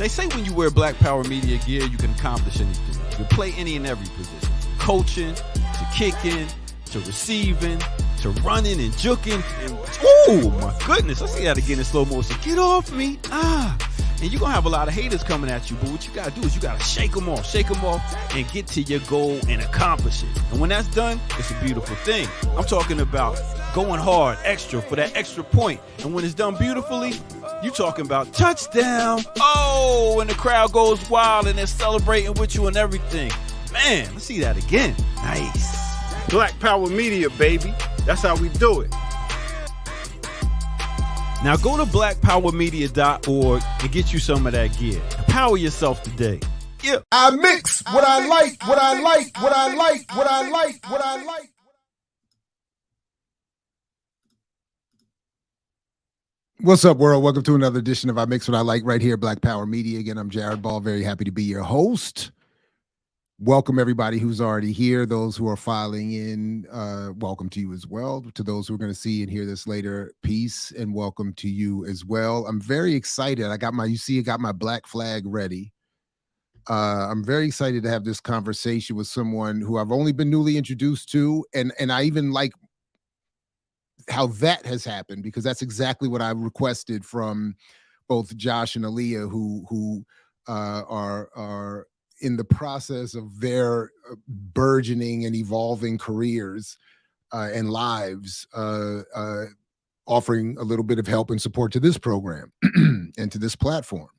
say when you wear Black Power Media gear, you can accomplish anything. You can play any and every position. Coaching, to kicking, to receiving, to running and juking. And, oh my goodness, let's see that again in slow motion. Get off me. And you're going to have a lot of haters coming at you, but what you got to do is you got to shake them off, and get to your goal and accomplish it. And when that's done, it's a beautiful thing. I'm talking about going hard, extra, for that extra point. And when it's done beautifully, you talking about touchdown. Oh, and the crowd goes wild and they're celebrating with you and everything. Man, let's see that again. Nice. Black Power Media, baby. That's how we do it. Now go to blackpowermedia.org and get you some of that gear. Empower yourself today. Yeah. I mix what I like, what I like, what I like, what I like, what I like. What's up, world? Welcome to another edition of I Mix What I Like right here, Black Power Media. Again, I'm Jared Ball. Very happy to be your host. Welcome everybody who's already here. Those who are filing in, welcome to you as well. To those who are going to see and hear this later, peace and welcome to you as well. I'm very excited. I got my black flag ready. I'm very excited to have this conversation with someone who I've only been newly introduced to, and I even like how that has happened, because that's exactly what I requested from both Josh and Aaliyah, who are in the process of their burgeoning and evolving careers and lives, offering a little bit of help and support to this program and to this platform.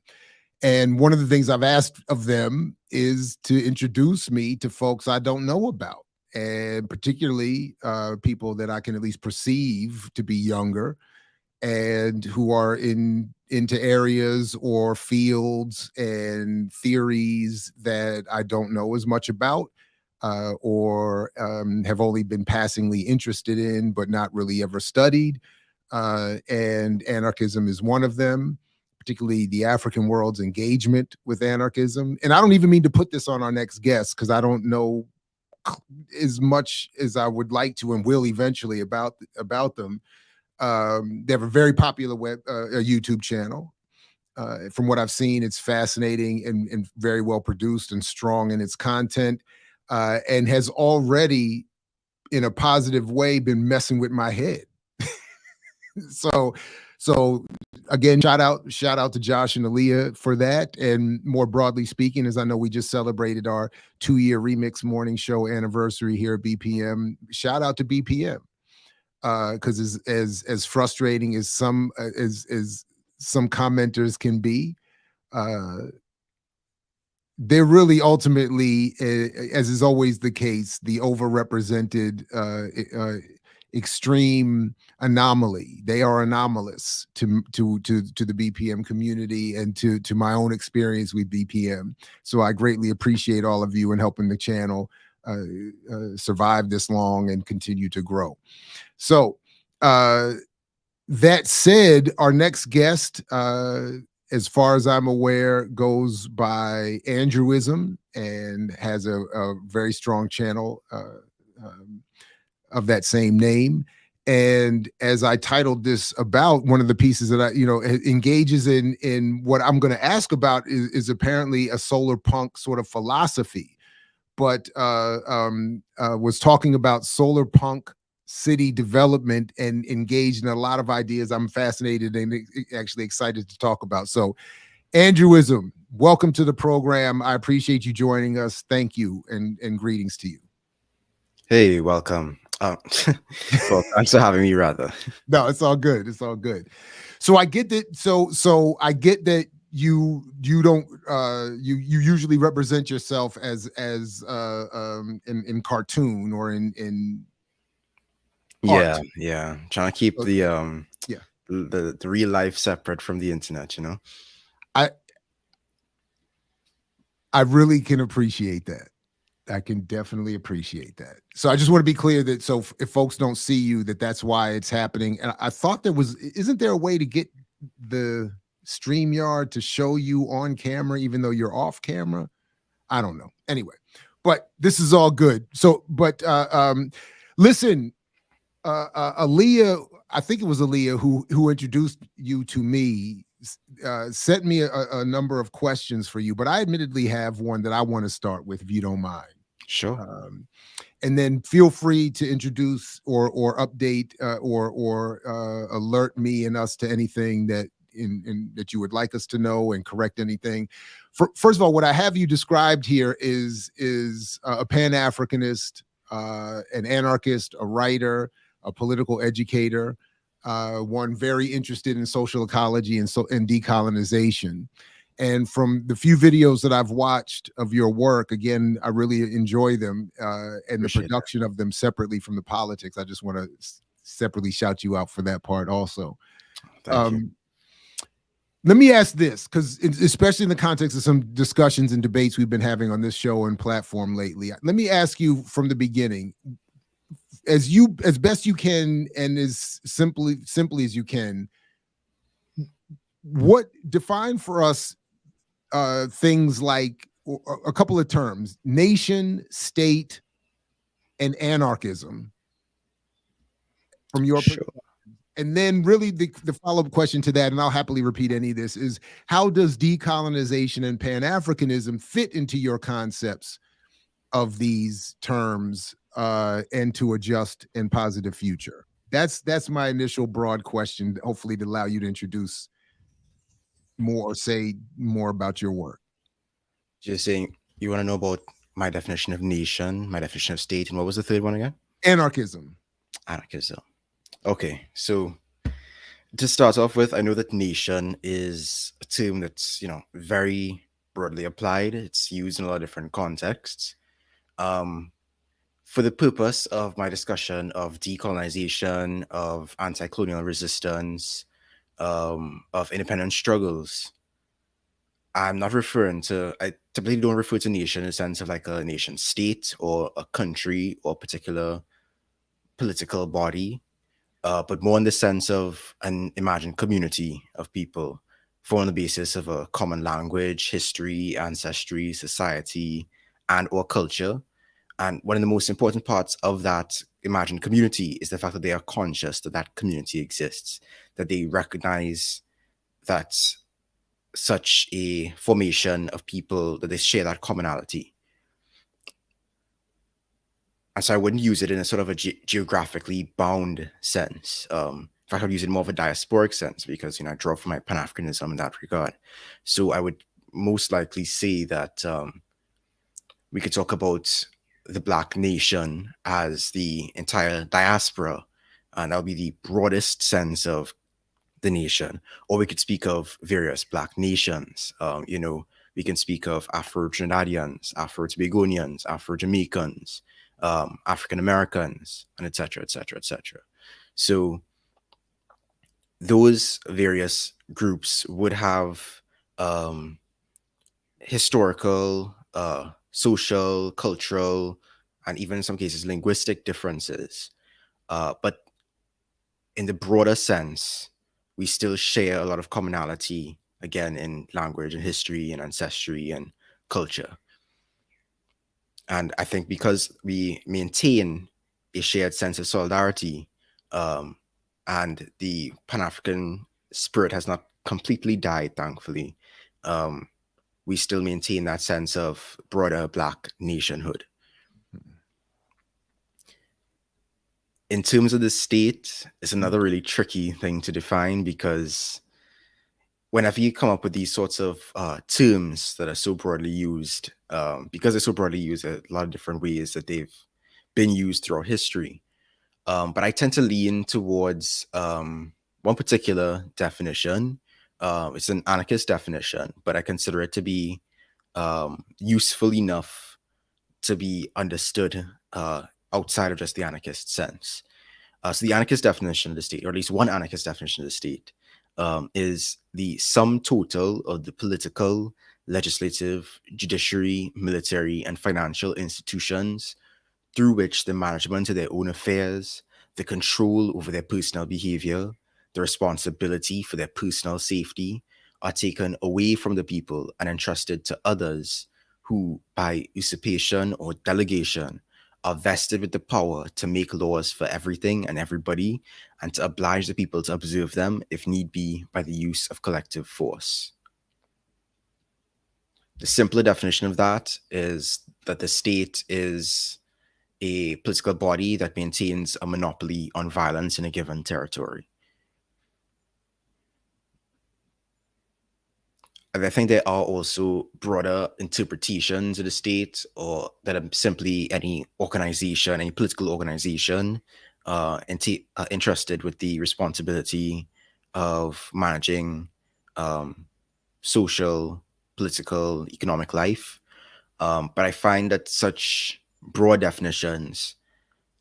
And one of the things I've asked of them is to introduce me to folks I don't know about, and particularly people that I can at least perceive to be younger and who are into areas or fields and theories that I don't know as much about, or have only been passingly interested in, but not really ever studied. And anarchism is one of them, particularly the African world's engagement with anarchism. And I don't even mean to put this on our next guest, because I don't know as much as I would like to and will eventually about them. They have a very popular YouTube channel. From what I've seen, it's fascinating and very well produced and strong in its content, and has already, in a positive way, been messing with my head. So again, shout out to Josh and Aaliyah for that. And more broadly speaking, as I know we just celebrated our 2-year Remix Morning Show anniversary here at BPM. Shout out to BPM. Because as frustrating as some commenters can be, they're really ultimately, as is always the case, the overrepresented extreme anomaly. They are anomalous to the BPM community and to my own experience with BPM. So I greatly appreciate all of you in helping the channel survive this long and continue to grow. So that said, our next guest, as far as I'm aware, goes by Andrewism and has a very strong channel of that same name. And as I titled this about, one of the pieces that I, engages in what I'm going to ask about is apparently a Solarpunk sort of philosophy, but was talking about Solarpunk city development and engaged in a lot of ideas I'm fascinated and actually excited to talk about. So Andrewism, welcome to the program. I appreciate you joining us. Thank you, and greetings to you. Hey, welcome. Well, thanks for having me, rather. No, it's all good. It's all good. So I get that. So I get that you don't you usually represent yourself as in cartoon or in art. Yeah. Trying to keep the real life separate from the internet, I really can appreciate that. I can definitely appreciate that. So I just want to be clear that if folks don't see you, that's why it's happening. And I thought isn't there a way to get the StreamYard to show you on camera even though you're off camera? I don't know. Anyway, but this is all good. So, but listen, Aaliyah, I think it was Aaliyah who introduced you to me sent me a number of questions for you, but I admittedly have one that I want to start with, if you don't mind. Sure. And then feel free to introduce or update or alert me and us to anything that that you would like us to know, and correct anything. First of all, what I have you described here is a Pan-Africanist, an anarchist, a writer, a political educator, one very interested in social ecology and decolonization. And from the few videos that I've watched of your work, again, I really enjoy them, and Appreciate the production of them separately from the politics. I just want to separately shout you out for that part also. Thank you. Let me ask this, because especially in the context of some discussions and debates we've been having on this show and platform lately, let me ask you from the beginning, as best you can and as simply as you can, what define for us things like a couple of terms: nation, state, and anarchism from your Sure. perspective. And then really the follow-up question to that, and I'll happily repeat any of this, is how does decolonization and Pan-Africanism fit into your concepts of these terms, and to a just and positive future? That's my initial broad question, hopefully to allow you to introduce more or say more about your work. Just saying, you want to know about my definition of nation, my definition of state, and what was the third one again? Anarchism. Anarchism. Okay, so to start off with, I know that nation is a term that's, very broadly applied. It's used in a lot of different contexts. For the purpose of my discussion of decolonization, of anti-colonial resistance, of independent struggles, I'm not referring to, I typically don't refer to nation in the sense of like a nation state or a country or a particular political body. But more in the sense of an imagined community of people formed on the basis of a common language, history, ancestry, society, and or culture. And one of the most important parts of that imagined community is the fact that they are conscious that that community exists, that they recognize that such a formation of people, that they share that commonality. And so I wouldn't use it in a sort of a geographically bound sense. In fact, I'd use it more of a diasporic sense because, I draw from my Pan-Africanism in that regard. So I would most likely say that we could talk about the Black nation as the entire diaspora, and that would be the broadest sense of the nation. Or we could speak of various Black nations. We can speak of Afro-Trinidadians, Afro-Tobagonians, Afro-Jamaicans, African Americans, and et cetera, et cetera, et cetera. So those various groups would have historical, social, cultural, and even in some cases linguistic differences. But in the broader sense, we still share a lot of commonality, again, in language and history and ancestry and culture. And I think because we maintain a shared sense of solidarity, and the Pan-African spirit has not completely died, thankfully, we still maintain that sense of broader Black nationhood. In terms of the state, it's another really tricky thing to define, because whenever you come up with these sorts of terms that are so broadly used, because they're so broadly used, a lot of different ways that they've been used throughout history. But I tend to lean towards one particular definition. It's an anarchist definition, but I consider it to be useful enough to be understood outside of just the anarchist sense. So the anarchist definition of the state, or at least one anarchist definition of the state, is the sum total of the political, legislative, judiciary, military, and financial institutions through which the management of their own affairs, the control over their personal behavior, the responsibility for their personal safety are taken away from the people and entrusted to others who, by usurpation or delegation, are vested with the power to make laws for everything and everybody, and to oblige the people to observe them, if need be, by the use of collective force. The simpler definition of that is that the state is a political body that maintains a monopoly on violence in a given territory. And I think there are also broader interpretations of the state, or that are simply any organization, any political organization, entrusted with the responsibility of managing social, political, economic life. But I find that such broad definitions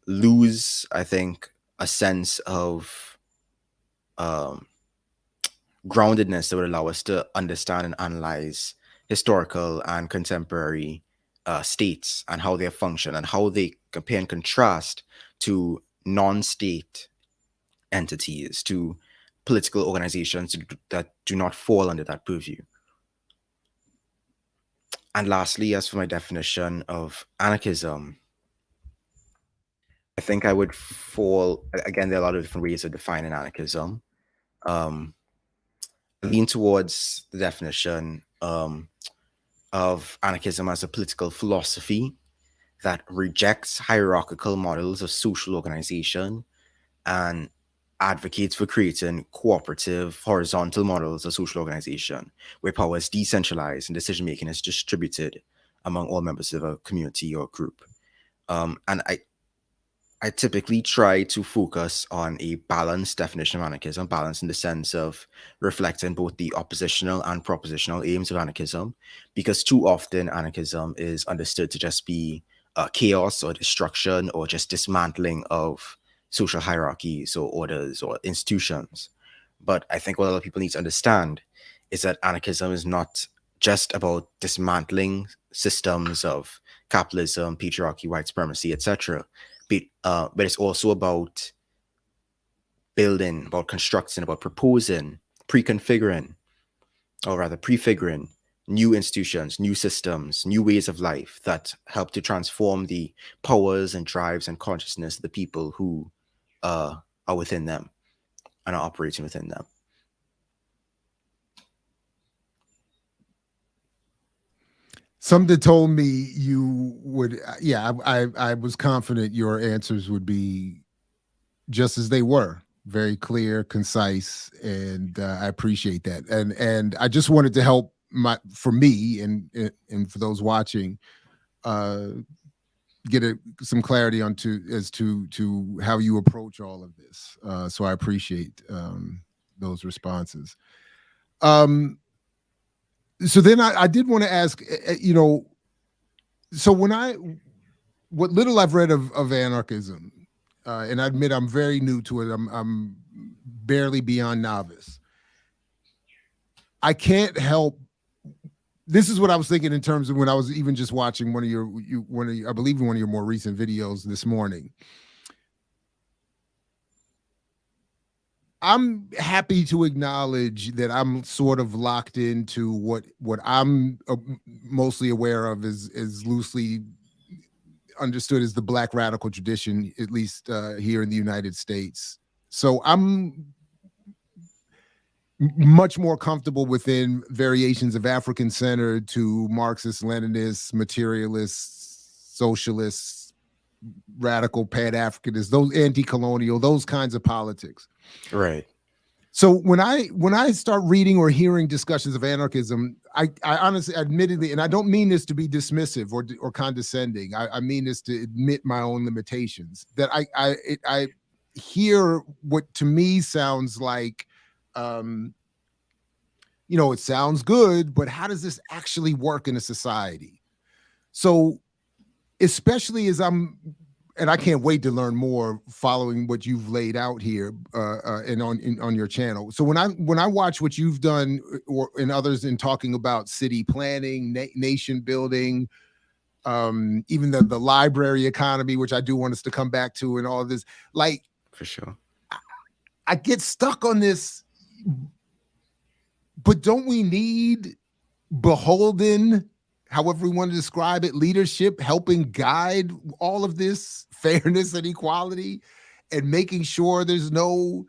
lose, I think, a sense of groundedness that would allow us to understand and analyze historical and contemporary states and how they function and how they compare and contrast to non-state entities, to political organizations that do not fall under that purview. And lastly, as for my definition of anarchism, I think I would fall, again, there are a lot of different ways of defining anarchism. Lean towards the definition of anarchism as a political philosophy that rejects hierarchical models of social organization and advocates for creating cooperative, horizontal models of social organization where power is decentralized and decision-making is distributed among all members of a community or group. And I typically try to focus on a balanced definition of anarchism, balance in the sense of reflecting both the oppositional and propositional aims of anarchism, because too often anarchism is understood to just be chaos or destruction or just dismantling of social hierarchies or orders or institutions. But I think what a lot of people need to understand is that anarchism is not just about dismantling systems of capitalism, patriarchy, white supremacy, etc., but it's also about building, about constructing, about proposing, prefiguring new institutions, new systems, new ways of life that help to transform the powers and drives and consciousness of the people who are within them and are operating within them. Somebody told me you would, I was confident your answers would be just as they were, very clear, concise, and I appreciate that. And I just wanted to help for me and for those watching, get some clarity as to how you approach all of this. So I appreciate those responses. So then I did want to ask, so what little I've read of anarchism, and I admit I'm very new to it. I'm barely beyond novice. I can't help. This is what I was thinking in terms of when I was even just watching one of your I believe one of your more recent videos this morning. I'm happy to acknowledge that I'm sort of locked into what I'm mostly aware of is loosely understood as the Black radical tradition, at least here in the United States. So I'm much more comfortable within variations of African-centered to Marxist, Leninist, materialist, socialist, radical, pan-Africanist, those anti-colonial, those kinds of politics. Right. So when I start reading or hearing discussions of anarchism, I honestly, admittedly, and I don't mean this to be dismissive or condescending. I mean this to admit my own limitations. That I hear what to me sounds like, it sounds good, but how does this actually work in a society? So, especially as and I can't wait to learn more following what you've laid out here and on your channel. So when I watch what you've done and others in talking about city planning, nation building, even the library economy, which I do want us to come back to, and all of this, like, for sure, I get stuck on this. But don't we need beholden however we want to describe it, leadership, helping guide all of this fairness and equality, and making sure there's no,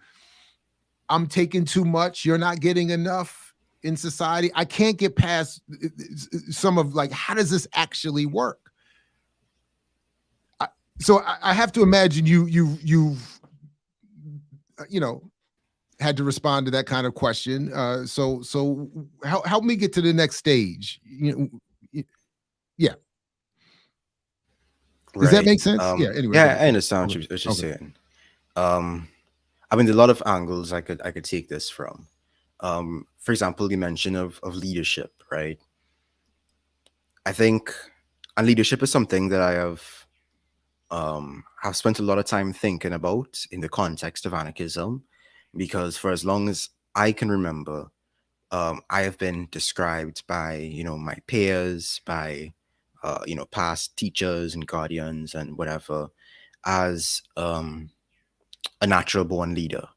I'm taking too much, you're not getting enough in society. I can't get past some of like, how does this actually work? So I have to imagine you've had to respond to that kind of question. So help me get to the next stage. Yeah. Does that make sense? Yeah. Anyway. Yeah, I understand what you're saying. I mean, there are a lot of angles I could take this from. For example, the mention of leadership, right? I think, and leadership is something that I have spent a lot of time thinking about in the context of anarchism, because for as long as I can remember, I have been described by my peers, by past teachers and guardians and whatever, as a natural born leader,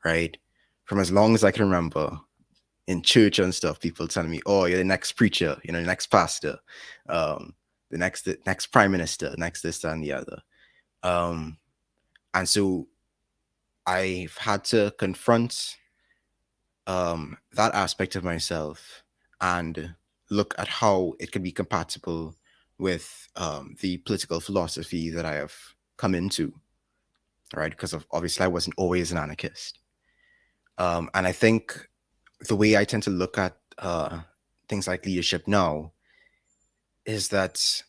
right? From as long as I can remember, in church and stuff, people telling me, "Oh, you're the next preacher, the next pastor, the next prime minister, next this, that, and the other." And so I've had to confront that aspect of myself and look at how it can be compatible with the political philosophy that I have come into, right? Because obviously I wasn't always an anarchist. And I think the way I tend to look at things like leadership now is that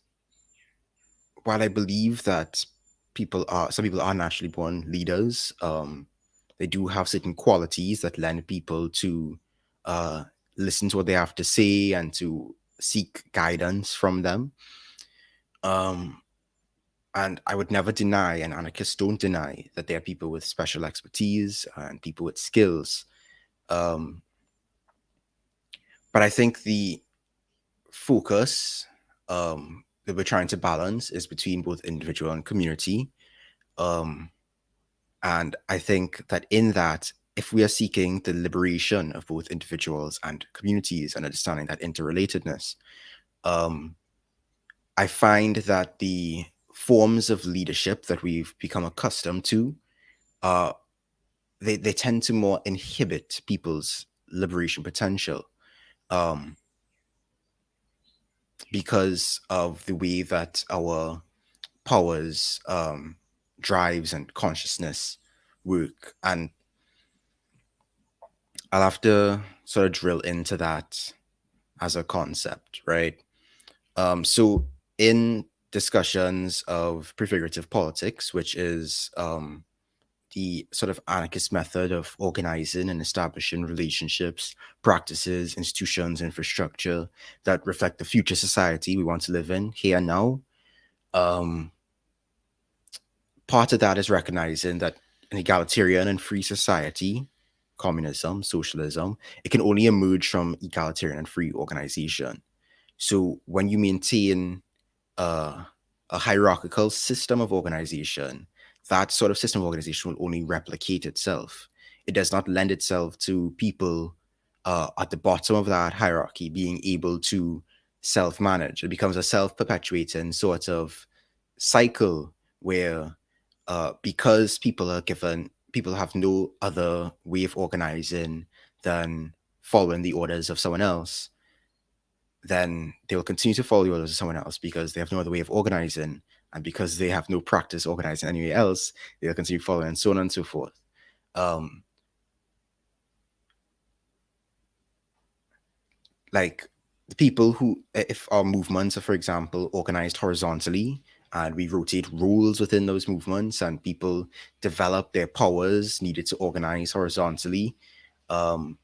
while I believe that some people are naturally born leaders, they do have certain qualities that lend people to listen to what they have to say and to seek guidance from them. And I would never deny, and anarchists don't deny, that there are people with special expertise and people with skills. But I think the focus that we're trying to balance is between both individual and community. And I think that in that, if we are seeking the liberation of both individuals and communities and understanding that interrelatedness, I find that the forms of leadership that we've become accustomed to, they tend to more inhibit people's liberation potential, because of the way that our powers, drives, and consciousness work. And I'll have to sort of drill into that as a concept, right? So in discussions of prefigurative politics, which is the sort of anarchist method of organizing and establishing relationships, practices, institutions, infrastructure that reflect the future society we want to live in here and now. Part of that is recognizing that an egalitarian and free society, communism, socialism, it can only emerge from egalitarian and free organization. So when you maintain a hierarchical system of organization, that sort of system of organization will only replicate itself. It does not lend itself to people at the bottom of that hierarchy being able to self-manage. It becomes a self-perpetuating sort of cycle where because people have no other way of organizing than following the orders of someone else, then they will continue to follow the orders of someone else because they have no other way of organizing. And because they have no practice organizing anywhere else, they'll continue following, and so on and so forth. Like the people who, if our movements are, for example, organized horizontally, and we rotate roles within those movements, and people develop their powers needed to organize horizontally, they'll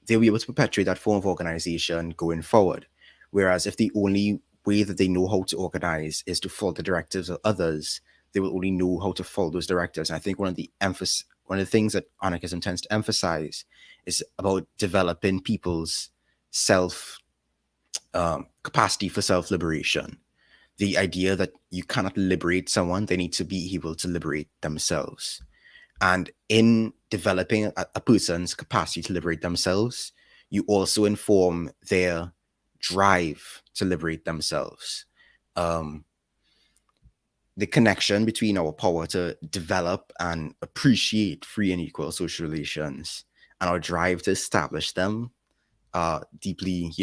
be able to perpetuate that form of organization going forward. Whereas if the only way that they know how to organize is to follow the directives of others, they will only know how to follow those directives. And I think one of the things that anarchism tends to emphasize is about developing people's capacity for self-liberation. The idea that you cannot liberate someone, they need to be able to liberate themselves. And in developing a person's capacity to liberate themselves, you also inform their drive to liberate themselves. Um, the connection between our power to develop and appreciate free and equal social relations and our drive to establish them are deeply,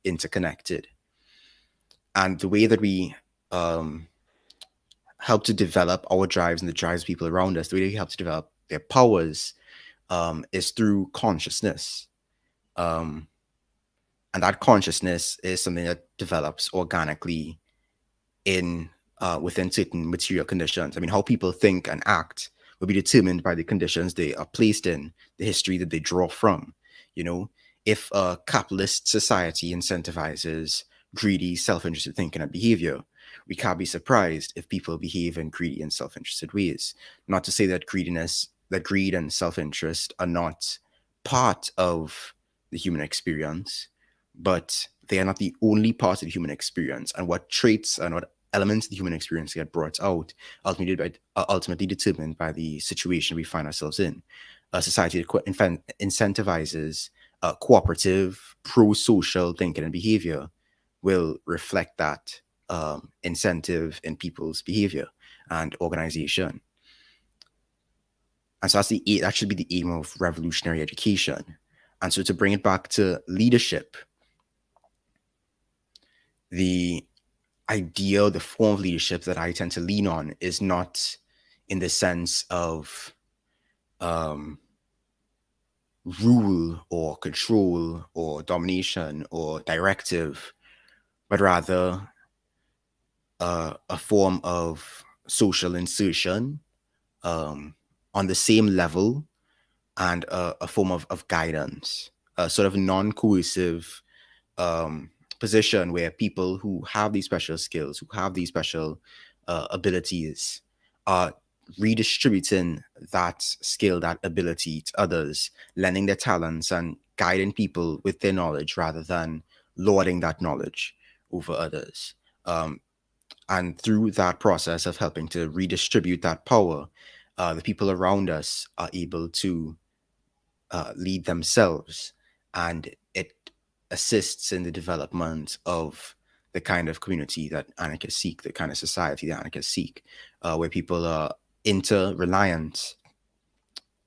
interconnected. And the way that we help to develop our drives and the drives of people around us, the way we help to develop their powers is through consciousness. And that consciousness is something that develops organically in within certain material conditions. I mean, how people think and act will be determined by the conditions they are placed in, the history that they draw from. If a capitalist society incentivizes greedy, self-interested thinking and behavior, we can't be surprised if people behave in greedy and self-interested ways. Not to say that greed and self-interest are not part of the human experience, but they are not the only part of the human experience. And what traits and what elements of the human experience get brought out ultimately determined by the situation we find ourselves in. A society that incentivizes cooperative, pro-social thinking and behavior will reflect that incentive in people's behavior and organization. And so that should be the aim of revolutionary education. And so to bring it back to leadership, the idea, the form of leadership that I tend to lean on is not in the sense of rule or control or domination or directive, but rather a form of social insertion on the same level and a form of guidance, a sort of non-coercive position where people who have these special skills, who have these special abilities, are redistributing that skill, that ability to others, lending their talents and guiding people with their knowledge rather than lording that knowledge over others. And through that process of helping to redistribute that power, the people around us are able to lead themselves, and it assists in the development of the kind of community that anarchists seek, the kind of society that anarchists seek, where people are inter-reliant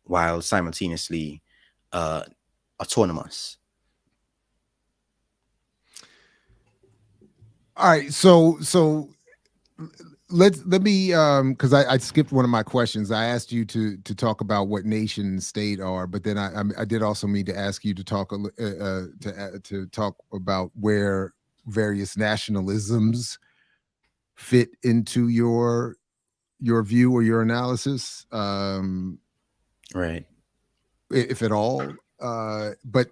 while simultaneously autonomous. All right, so let me because I skipped one of my questions. I asked you to talk about what nation state are, but then I did also mean to ask you to talk to talk about where various nationalisms fit into your view or your analysis, Right, if at all. But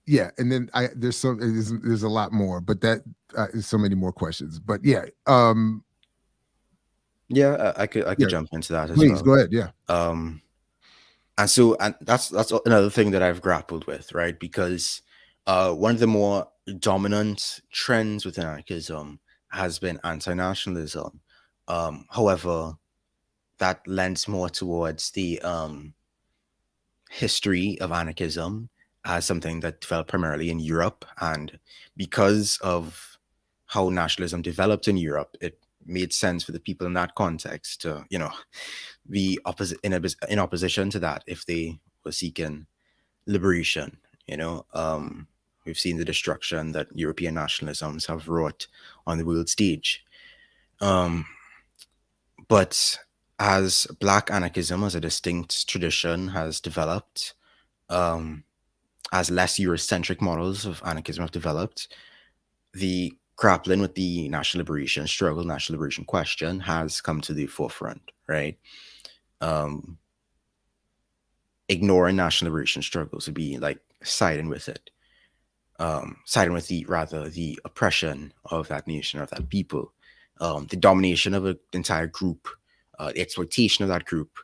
yeah, and then there's a lot more, but that so many more questions. But yeah, yeah, I could jump into that as please well. go ahead. Yeah. And that's another thing that I've grappled with, right? Because one of the more dominant trends within anarchism has been anti-nationalism. However, that lends more towards the history of anarchism as something that developed primarily in Europe. And because of how nationalism developed in Europe, it made sense for the people in that context to, be in opposition to that if they were seeking liberation. We've seen the destruction that European nationalisms have wrought on the world stage. But as Black anarchism as a distinct tradition has developed, as less Eurocentric models of anarchism have developed, the grappling with the national liberation struggle, national liberation question has come to the forefront, right? Ignoring national liberation struggles would be like siding with it, siding with the oppression of that nation, of that people, the domination of an entire group, the exploitation of that group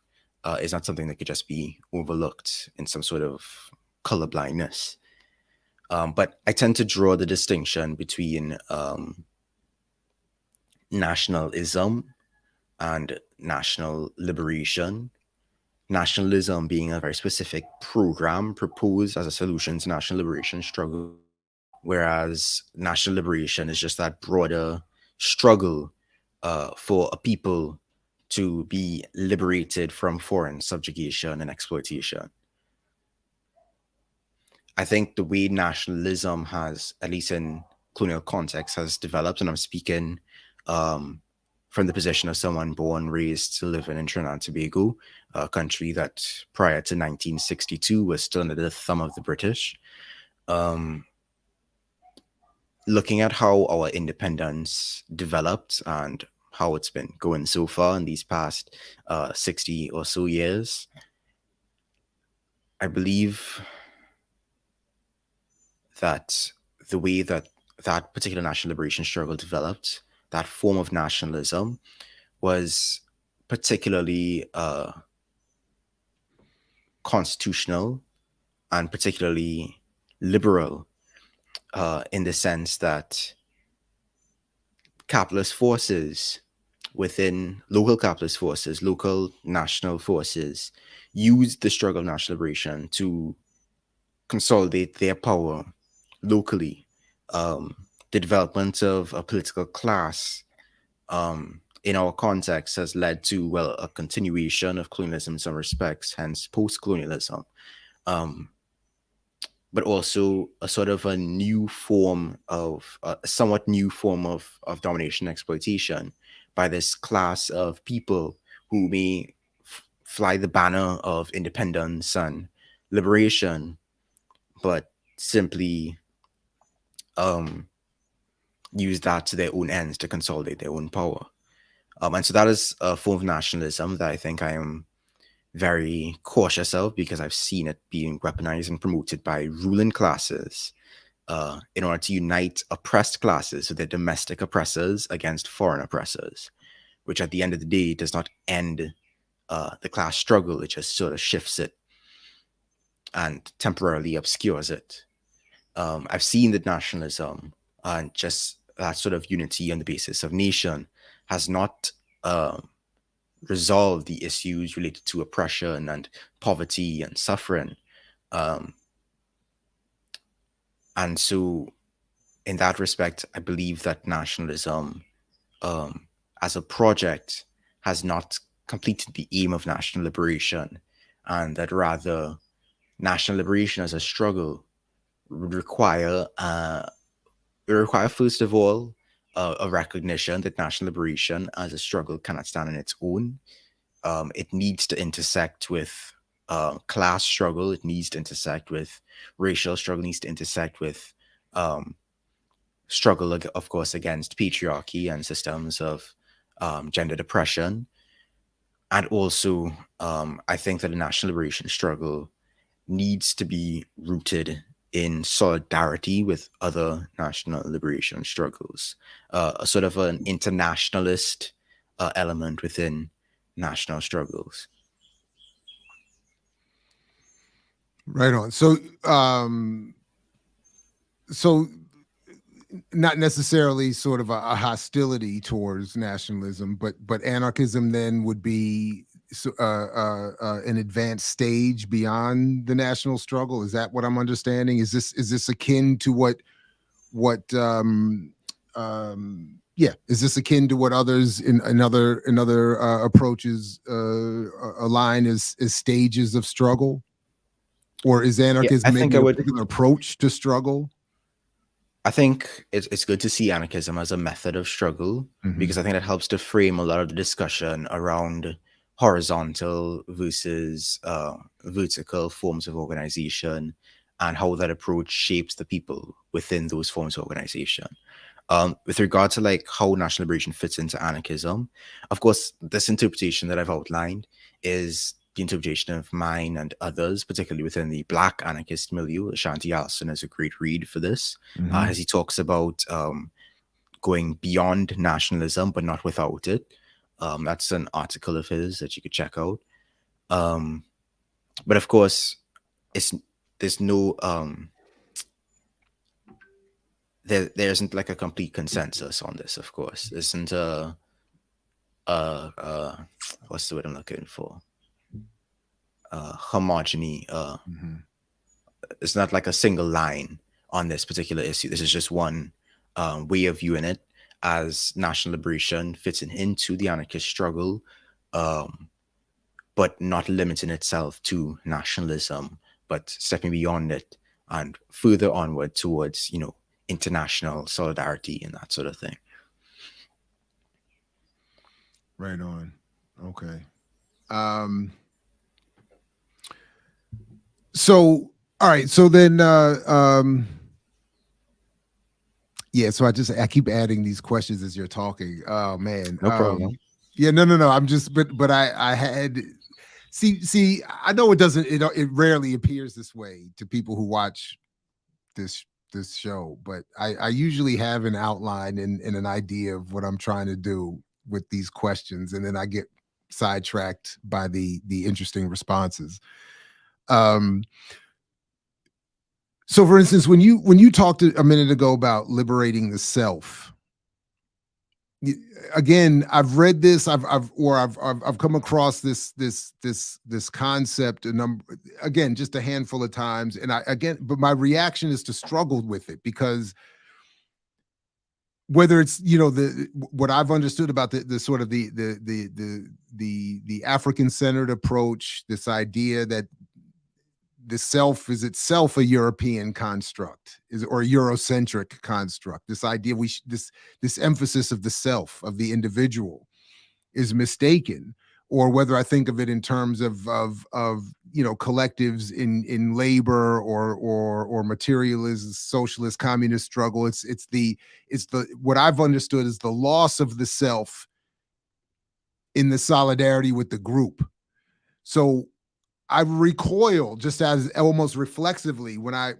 is not something that could just be overlooked in some sort of colorblindness. But I tend to draw the distinction between nationalism and national liberation. Nationalism being a very specific program proposed as a solution to national liberation struggle, whereas national liberation is just that broader struggle for a people to be liberated from foreign subjugation and exploitation. I think the way nationalism has, at least in colonial context, has developed, and I'm speaking from the position of someone born, raised to live in Trinidad and Tobago, a country that prior to 1962 was still under the thumb of the British. Looking at how our independence developed and how it's been going so far in these past 60 or so years, I believe that the way that that particular national liberation struggle developed, that form of nationalism, was particularly constitutional and particularly liberal in the sense that capitalist forces within local capitalist forces, local national forces, used the struggle of national liberation to consolidate their power locally. The development of a political class in our context has led to, well, a continuation of colonialism in some respects, hence post-colonialism, but also a sort of a new form of, a somewhat new form of domination and exploitation by this class of people who may fly the banner of independence and liberation, but simply use that to their own ends to consolidate their own power. And so that is a form of nationalism that I think I am very cautious of, because I've seen it being weaponized and promoted by ruling classes in order to unite oppressed classes, so they're domestic oppressors against foreign oppressors, which at the end of the day does not end the class struggle. It just sort of shifts it and temporarily obscures it. I've seen that nationalism and just that sort of unity on the basis of nation has not resolved the issues related to oppression and poverty and suffering. And so in that respect, I believe that nationalism as a project has not completed the aim of national liberation, and that rather national liberation as a struggle would require first of all a recognition that national liberation as a struggle cannot stand on its own. It needs to intersect with class struggle. It needs to intersect with racial struggle. It needs to intersect with struggle, of course, against patriarchy and systems of gender oppression. And also, I think that a national liberation struggle needs to be rooted in solidarity with other national liberation struggles, a sort of an internationalist element within national struggles. Right on. So, so not necessarily sort of a hostility towards nationalism, but anarchism then would be an advanced stage beyond the national struggle. Is that what I'm understanding? Is this akin to what is this akin to what others in other approaches align as stages of struggle? Or is anarchism maybe a particular approach to struggle? I think it's good to see anarchism as a method of struggle, because I think that helps to frame a lot of the discussion around horizontal versus vertical forms of organization, and how that approach shapes the people within those forms of organization. With regard to like how national liberation fits into anarchism, of course, this interpretation that I've outlined is the interpretation of mine and others, particularly within the Black anarchist milieu. Ashanti Alston is a great read for this, as he talks about going beyond nationalism, but not without it. That's an article of his that you could check out. But of course, there's no there isn't like a complete consensus on this. Of course, there isn't what's the word I'm looking for? Homogeny. It's not like a single line on this particular issue. This is just one way of viewing it, as national liberation fitting into the anarchist struggle, but not limiting itself to nationalism, but stepping beyond it and further onward towards, international solidarity and that sort of thing. Right on. Okay. So, all right. So then, yeah. So I keep adding these questions as you're talking. Oh man. No problem. Yeah. No. I'm just, but I had, see, I know it rarely appears this way to people who watch this show, but I usually have an outline and an idea of what I'm trying to do with these questions, and then I get sidetracked by the interesting responses. So for instance, when you talked a minute ago about liberating the self, again, I've read this, I've come across this concept again, just a handful of times, and but my reaction is to struggle with it, because whether it's what I've understood about the sort of the African-centered approach, this idea that the self is itself a European construct, or a Eurocentric construct. This idea this emphasis of the self, of the individual, is mistaken, or whether I think of it in terms of collectives in labor or materialist, socialist, communist struggle. It's the what I've understood is the loss of the self in the solidarity with the group. So I recoil, just as almost reflexively, when I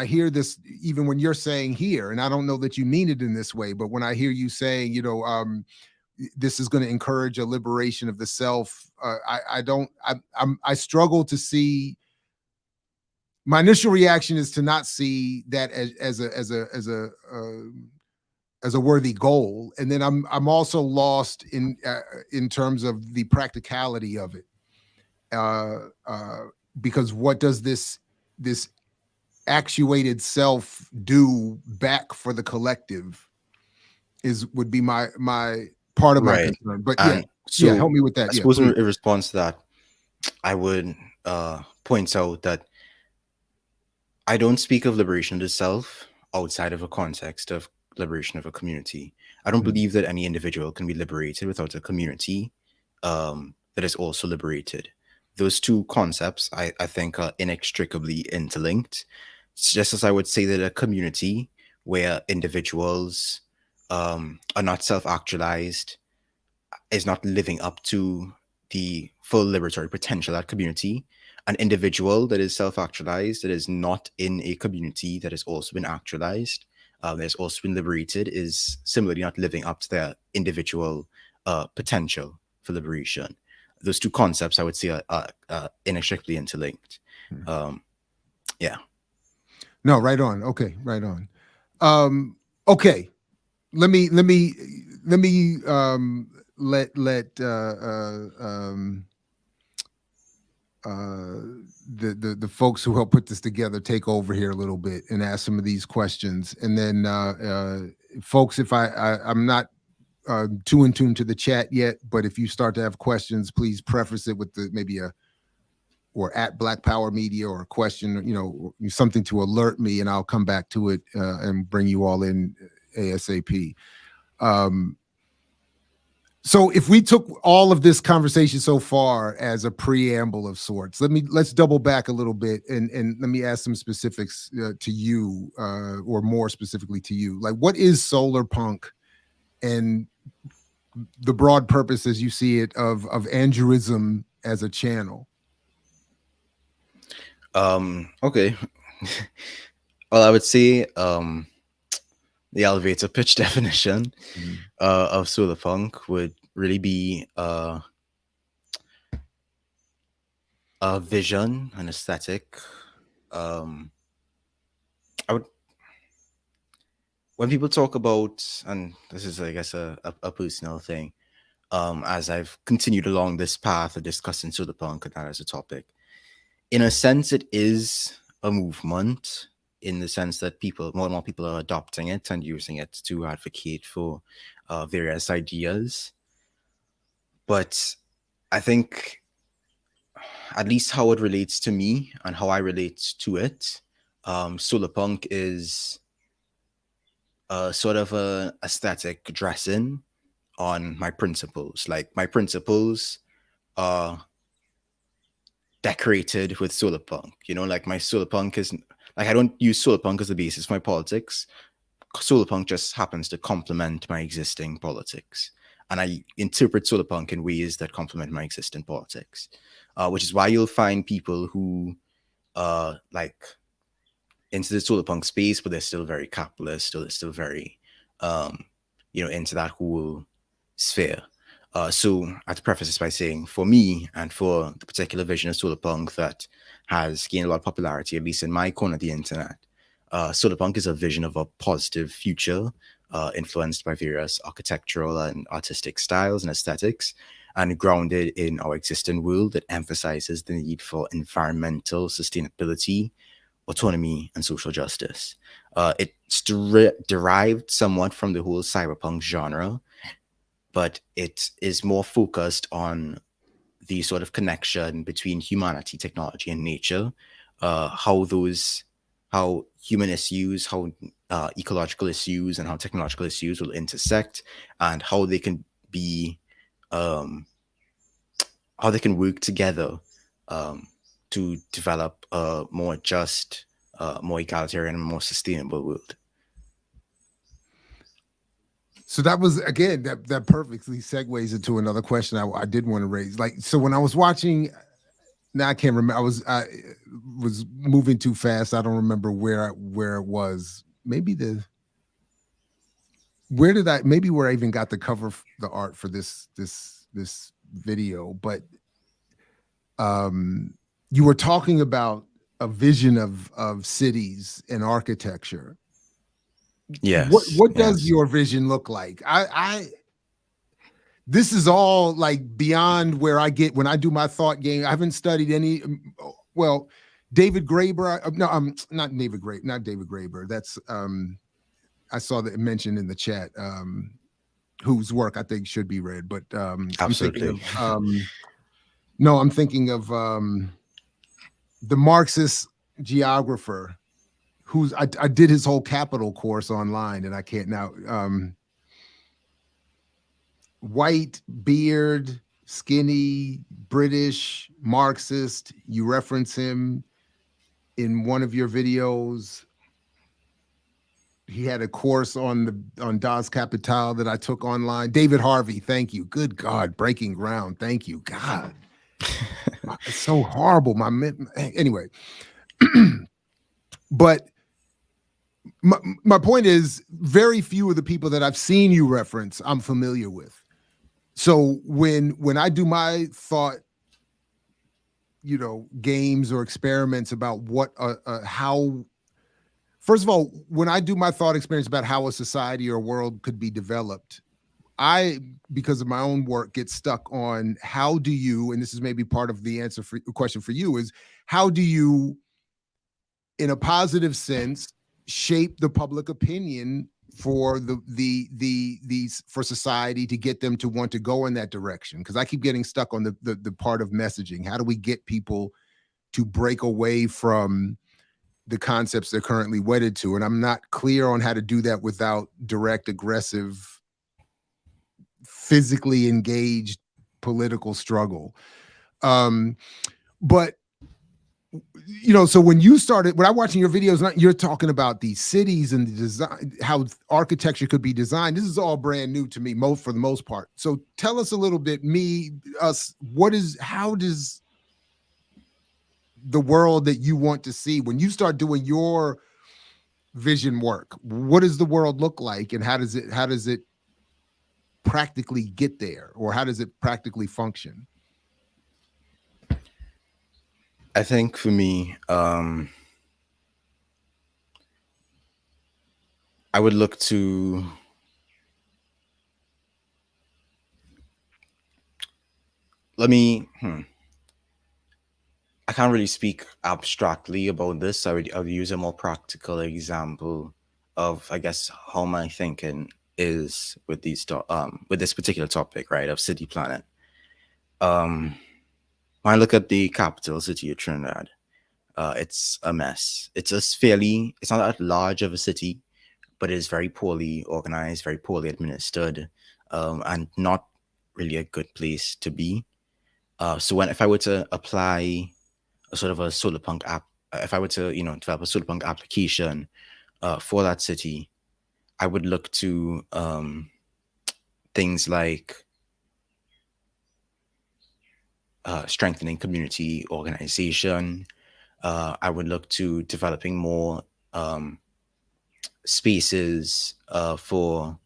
hear this, even when you're saying here, and I don't know that you mean it in this way, but when I hear you saying, this is going to encourage a liberation of the self, I struggle to see. My initial reaction is to not see that as a worthy goal, and then I'm also lost in terms of the practicality of it. Because what does this actuated self do back for the collective would be my part of my concern. But so help me with that. I suppose in response to that, I would point out that I don't speak of liberation of the self outside of a context of liberation of a community. I don't believe that any individual can be liberated without a community that is also liberated. Those two concepts, I think, are inextricably interlinked. It's just as I would say that a community where individuals are not self-actualized is not living up to the full liberatory potential of that community. An individual that is self-actualized, that is not in a community that has also been actualized, that has also been liberated, is similarly not living up to their individual potential for liberation. Those two concepts, I would say, are inextricably interlinked. Yeah. No, right on. Okay, right on. Okay, let the folks who helped put this together take over here a little bit and ask some of these questions, and then folks, if I'm not too in tune to the chat yet, but if you start to have questions, please preface it with maybe or at Black Power Media, or a question, something to alert me, and I'll come back to it and bring you all in ASAP. So if we took all of this conversation so far as a preamble of sorts, let's double back a little bit and let me ask some specifics to you, or more specifically to you. Like, what is Solarpunk, and the broad purpose, as you see it, of Andrewism as a channel? Okay. Well, I would say the elevator pitch definition of Solarpunk would really be a vision, an aesthetic. When people talk about, and this is, I guess, a personal thing, as I've continued along this path of discussing Solarpunk and that as a topic, in a sense, it is a movement in the sense that more and more people are adopting it and using it to advocate for various ideas. But I think, at least how it relates to me and how I relate to it, Solarpunk is sort of a aesthetic dressing on my principles. Like, my principles are decorated with Solarpunk. You know, like, my Solarpunk is like, I don't use Solarpunk as the basis for my politics. Solarpunk just happens to complement my existing politics, and I interpret Solarpunk in ways that complement my existing politics, which is why you'll find people who like into the Solarpunk space, but they're still very capitalist, or they're still very into that whole sphere. So I have to preface this by saying, for me and for the particular vision of Solarpunk that has gained a lot of popularity, at least in my corner of the internet, Solarpunk is a vision of a positive future, influenced by various architectural and artistic styles and aesthetics, and grounded in our existing world that emphasizes the need for environmental sustainability, autonomy, and social justice. It's derived somewhat from the whole cyberpunk genre, but it is more focused on the sort of connection between humanity, technology, and nature, how human issues, how ecological issues, and how technological issues will intersect, and how they can be, how they can work together to develop a more just, more egalitarian, and more sustainable world. So that was, again, that perfectly segues into another question I did want to raise. Like, so when I was watching, now I can't remember. I was moving too fast. I don't remember where it was. Maybe where I even got the cover, the art for this video. But you were talking about a vision of cities and architecture. Yes. What does your vision look like? This is all like beyond where I get when I do my thought game. I haven't studied any. Well, David Graeber. No, not David Graeber. That's I saw that mentioned in the chat. Whose work I think should be read, but absolutely. I'm thinking of the Marxist geographer. I did his whole Capital course online, and I can't now. White, beard, skinny, British, Marxist. You reference him in one of your videos. He had a course on Das Kapital that I took online. David Harvey, thank you. Good God, breaking ground. Thank you. God, it's so horrible. Anyway, but my point is, very few of the people that I've seen you reference, I'm familiar with. So when I do my thought, games or experiments about how, first of all, when I do my thought experience about how a society or world could be developed, I, because of my own work, get stuck on how do you, and this is maybe part of the answer for question for you, is how do you, in a positive sense, shape the public opinion for for society to get them to want to go in that direction? Because I keep getting stuck on the part of messaging. How do we get people to break away from the concepts they're currently wedded to? And I'm not clear on how to do that without direct, aggressive, physically engaged political struggle. But so when I'm watching your videos, you're talking about these cities and the design, how architecture could be designed. This is all brand new to me, for the most part. So tell us a little bit, how does the world that you want to see, when you start doing your vision work, what does the world look like, and how does it practically get there, or how does it practically function? I think for me, I would look to I can't really speak abstractly about this. I would use a more practical example of, I guess, how my thinking is with with this particular topic, right, of city planning. When I look at the capital city of Trinidad, it's a mess. It's not that large of a city, but it is very poorly organized, very poorly administered, and not really a good place to be. So if I were to apply a sort of a Solarpunk app, if I were to develop a Solarpunk application for that city, I would look to things like strengthening community organization. I would look to developing more spaces for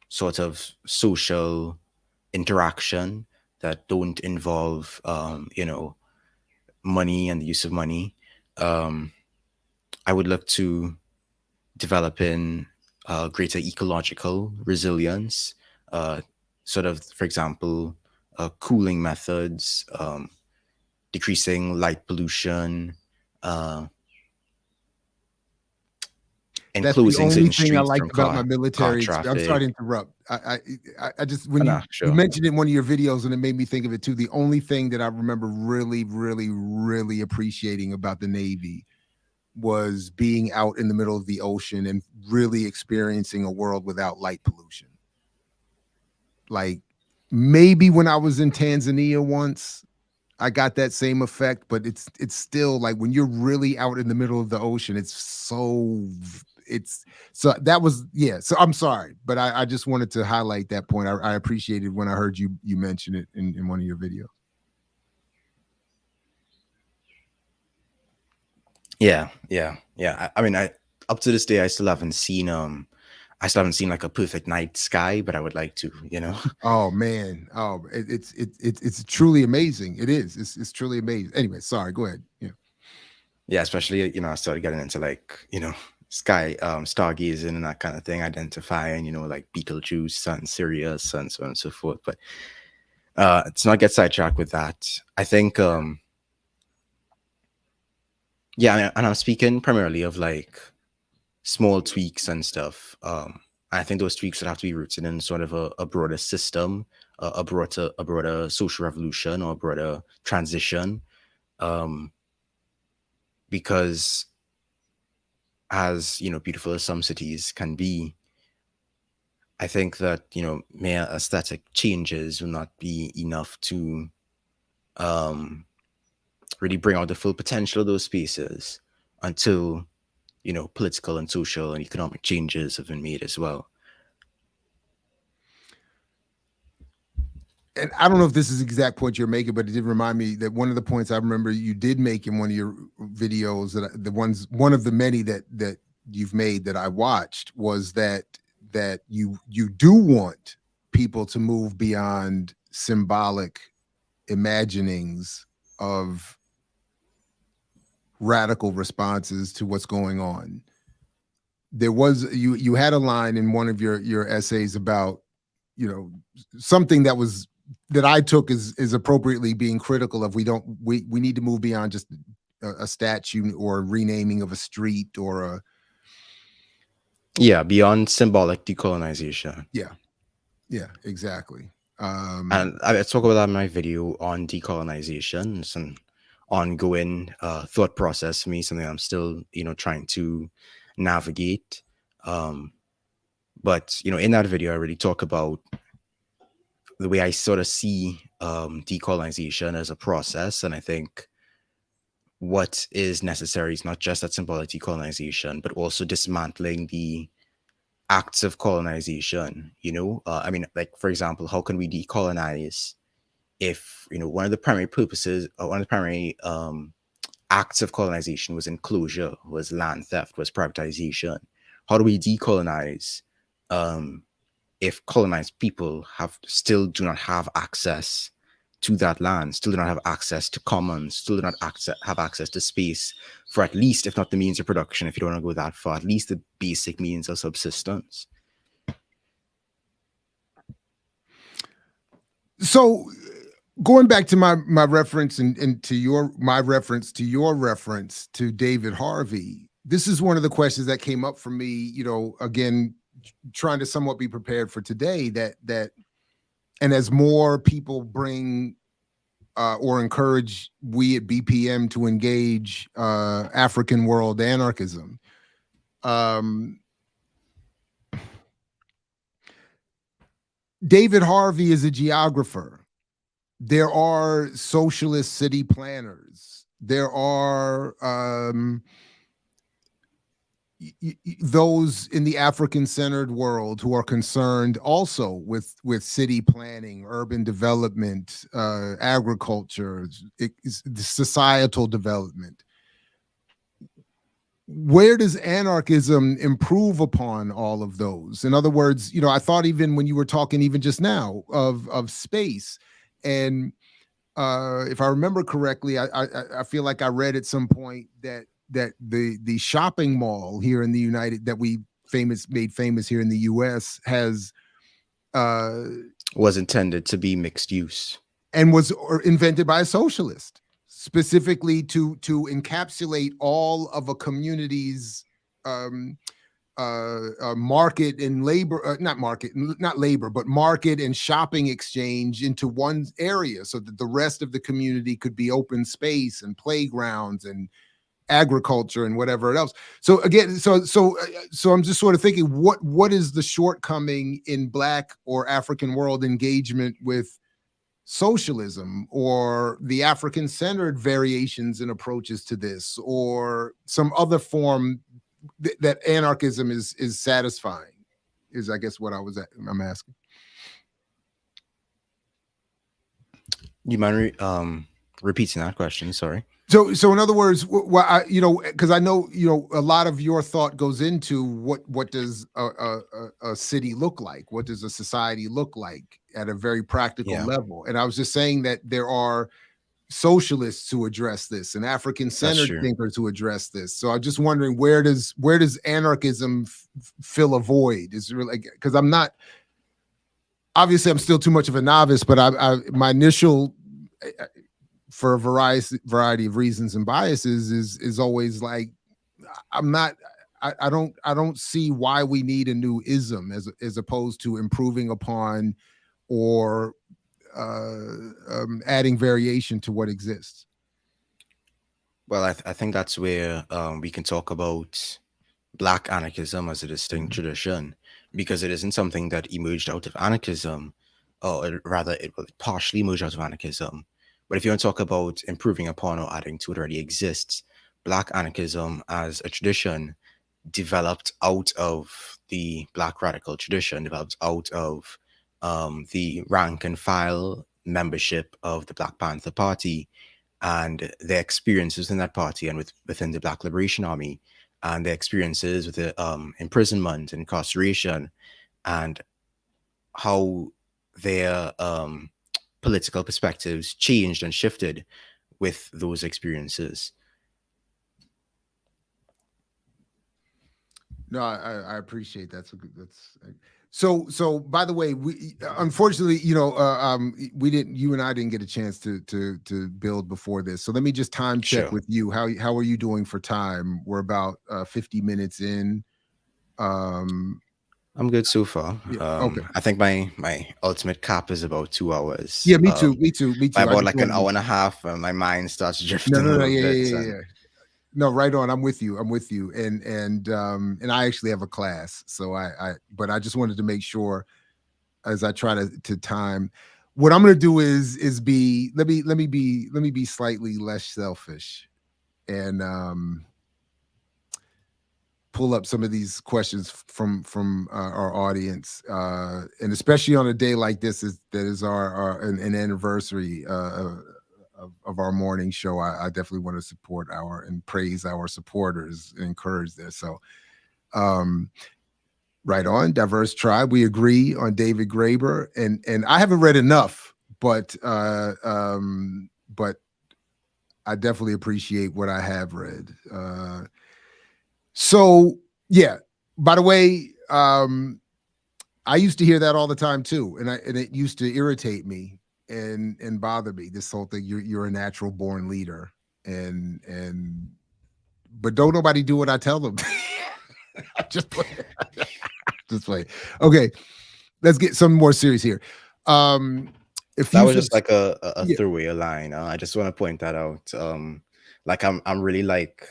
sort of social interaction that don't involve, money and the use of money. I would look to develop in greater ecological resilience, sort of, for example, cooling methods, decreasing light pollution, That's the enclosing only certain thing I streets liked from about my car military experience. I'm sorry traffic. to interrupt. I just when Nah, you sure. mentioned it in one of your videos, and it made me think of it too. The only thing that I remember really, really, really appreciating about the Navy was being out in the middle of the ocean and really experiencing a world without light pollution. Like maybe when I was in Tanzania once, I got that same effect, but it's still like when you're really out in the middle of the ocean, it's so that was yeah. So I'm sorry, but I just wanted to highlight that point. I appreciated when I heard you mention it in one of your videos. Yeah. I mean, I up to this day, I still haven't seen like a perfect night sky, but I would like to, Oh man, it's truly amazing. It is. It's truly amazing. Anyway, sorry. Go ahead. Yeah. Yeah, especially, I started getting into like, sky, stargazing and that kind of thing, identifying, like Betelgeuse, Sun, Sirius, and so on and so forth. But let's not get sidetracked with that. I think, yeah, and I'm speaking primarily of like small tweaks and stuff. I think those tweaks would have to be rooted in sort of a broader system, a broader social revolution or a broader transition. Because as beautiful as some cities can be, I think that mere aesthetic changes will not be enough to really bring out the full potential of those spaces until political and social and economic changes have been made as well. And I don't know if this is the exact point you're making, but it did remind me that one of the points I remember you did make in one of your videos, one of the many that you've made that I watched, was that you do want people to move beyond symbolic imaginings of radical responses to what's going on. There was you had a line in one of your essays about something that I took is appropriately being critical of. We need to move beyond just a statue or a renaming of a street or a beyond symbolic decolonization. Yeah, exactly. And I talk about that in my video on decolonization. It's an ongoing thought process for me, something I'm still trying to navigate. But in that video, I really talk about the way I sort of see decolonization as a process. And I think what is necessary is not just that symbolic decolonization, but also dismantling the acts of colonization. I mean, like, for example, how can we decolonize if one of the primary purposes or one of the primary acts of colonization was enclosure, was land theft, was privatization? How do we decolonize if colonized people still do not have access to that land, still do not have access to commons, still do not have access to space for at least, if not the means of production, if you don't want to go that far, at least the basic means of subsistence? So going back to my reference and to my reference to your reference to David Harvey, this is one of the questions that came up for me, again, trying to somewhat be prepared for today, that and as more people bring or encourage we at BPM to engage African world anarchism, David Harvey is a geographer. There are socialist city planners. There are those in the African-centered world who are concerned also with city planning, urban development, agriculture, societal development. Where does anarchism improve upon all of those? In other words, I thought even when you were talking even just now of space, and if I remember correctly, I feel like I read at some point that the shopping mall here in the United that we made famous here in the U.S. has was intended to be mixed use and was invented by a socialist, specifically to encapsulate all of a community's market and labor, not labor, but market and shopping exchange into one area, so that the rest of the community could be open space and playgrounds and agriculture and whatever else. So again, so I'm just sort of thinking, what is the shortcoming in Black or African world engagement with socialism, or the African-centered variations and approaches to this, or some other form that anarchism is satisfying, is I guess what I'm asking. You mind repeating that question? Sorry. So in other words, because I know, a lot of your thought goes into what does a city look like? What does a society look like at a very practical level? And I was just saying that there are socialists who address this and African-centered thinkers who address this. So I'm just wondering, where does anarchism fill a void? Is really, because obviously I'm still too much of a novice, but my initial, for a variety of reasons and biases, is always like, I don't see why we need a new ism as opposed to improving upon or adding variation to what exists. Well, I think that's where we can talk about Black anarchism as a distinct tradition, because it isn't something that emerged out of anarchism, or rather it was partially emerged out of anarchism. But if you want to talk about improving upon or adding to what already exists, Black anarchism as a tradition developed out of the Black radical tradition, developed out of the rank and file membership of the Black Panther Party and their experiences in that party and within the Black Liberation Army, and their experiences with the imprisonment and incarceration, and how their political perspectives changed and shifted with those experiences. No, I appreciate that. So by the way, we unfortunately, you and I didn't get a chance to build before this. So let me just time check with you. How are you doing for time? We're about 50 minutes in. I'm good so far. Okay. I think my ultimate cap is about 2 hours. Yeah, me too. By about like an hour and a half, my mind starts drifting. No, yeah. No, right on. I'm with you. And I actually have a class, so but I just wanted to make sure, as I try to time, what I'm going to do is let me be slightly less selfish, and pull up some of these questions from our audience, and especially on a day like this, that is an anniversary of our morning show. I definitely want to support and praise our supporters and encourage this. So right on, Diverse Tribe, we agree on David Graeber, and I haven't read enough, but I definitely appreciate what I have read. So yeah, by the way, I used to hear that all the time too, and it used to irritate me. and bother me. This whole thing, you're a natural born leader, and but don't nobody do what I tell them. just play, just play. Okay, let's get some more serious here. If That you was just like a yeah. throwaway line. I just want to point that out. Like I'm really like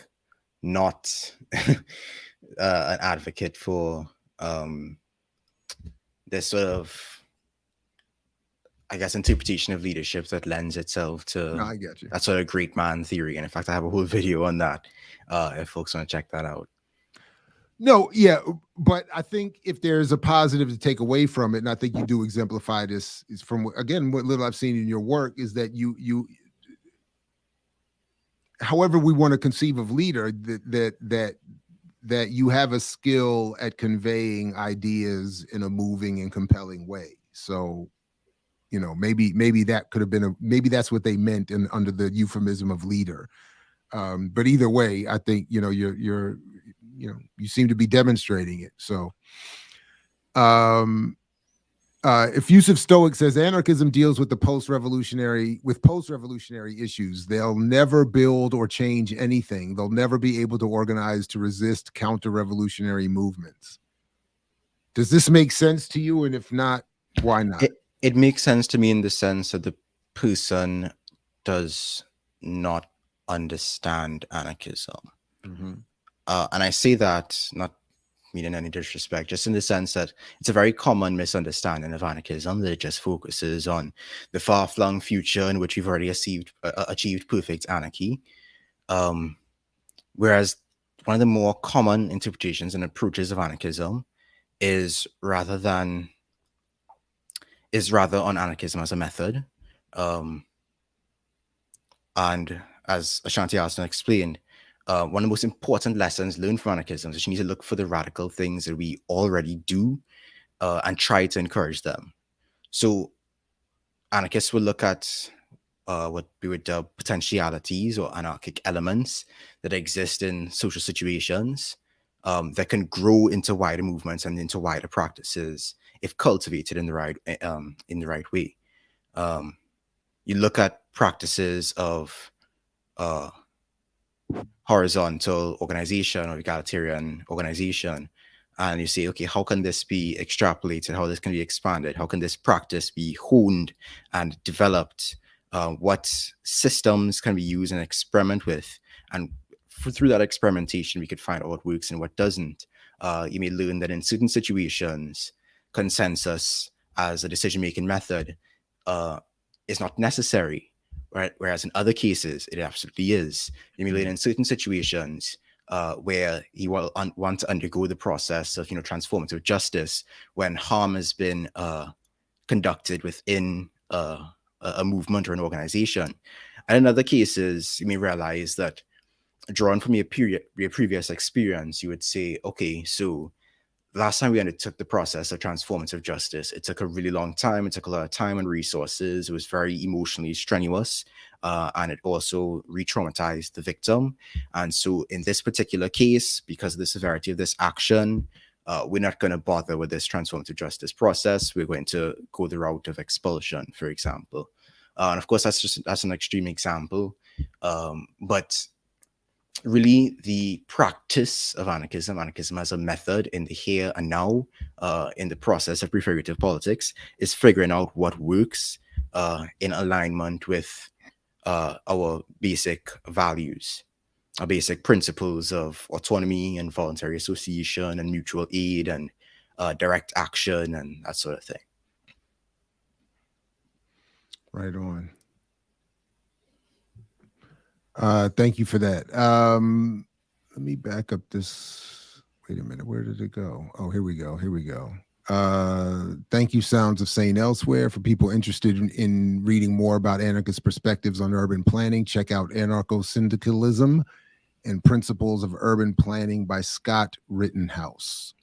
not an advocate for this sort of, I guess, interpretation of leadership that lends itself to No, I get you. that sort of great man theory. And in fact, I have a whole video on that. If folks want to check that out. No, yeah, but I think if there's a positive to take away from it, and I think you do exemplify this, is from again what little I've seen in your work, is that you however we want to conceive of leader, that you have a skill at conveying ideas in a moving and compelling way. So, you know, maybe that could have been maybe that's what they meant under the euphemism of leader. But either way, I think, you know, you seem to be demonstrating it. So Effusive Stoic says anarchism deals with post-revolutionary issues. They'll never build or change anything. They'll never be able to organize to resist counter-revolutionary movements. Does this make sense to you? And if not, why not? It makes sense to me in the sense that the person does not understand anarchism. Mm-hmm. And I say that not meaning any disrespect, just in the sense that it's a very common misunderstanding of anarchism, that it just focuses on the far-flung future in which we've already achieved perfect anarchy. Whereas one of the more common interpretations and approaches of anarchism is rather on anarchism as a method. And as Ashanti Arson explained, one of the most important lessons learned from anarchism is you need to look for the radical things that we already do and try to encourage them. So anarchists will look at what we would dub potentialities or anarchic elements that exist in social situations that can grow into wider movements and into wider practices if cultivated in the right way. You look at practices of horizontal organization or egalitarian organization, and you say, okay, how can this be extrapolated? How this can be expanded? How can this practice be honed and developed? What systems can be used and experiment with? And through that experimentation, we could find out what works and what doesn't. You may learn that in certain situations, consensus as a decision-making method is not necessary. Right? Whereas in other cases, it absolutely is. You may learn in certain situations where you will want to undergo the process of, transformative justice when harm has been conducted within a movement or an organization. And in other cases, you may realize that, drawn from your previous experience, you would say, okay, so last time we undertook the process of transformative justice, it took a really long time. It took a lot of time and resources. It was very emotionally strenuous, and it also re-traumatized the victim. And so in this particular case, because of the severity of this action, we're not going to bother with this transformative justice process. We're going to go the route of expulsion, for example. And of course, that's an extreme example. But really, the practice of anarchism as a method in the here and now, in the process of prefigurative politics, is figuring out what works in alignment with our basic values, our basic principles of autonomy and voluntary association and mutual aid and direct action and that sort of thing. Right on. Thank you for that. Let me back up this. Wait a minute. Where did it go? Oh, here we go. Thank you, Sounds of Sane Elsewhere. For people interested in reading more about anarchist perspectives on urban planning, check out Anarcho-Syndicalism and Principles of Urban Planning by Scott Rittenhouse.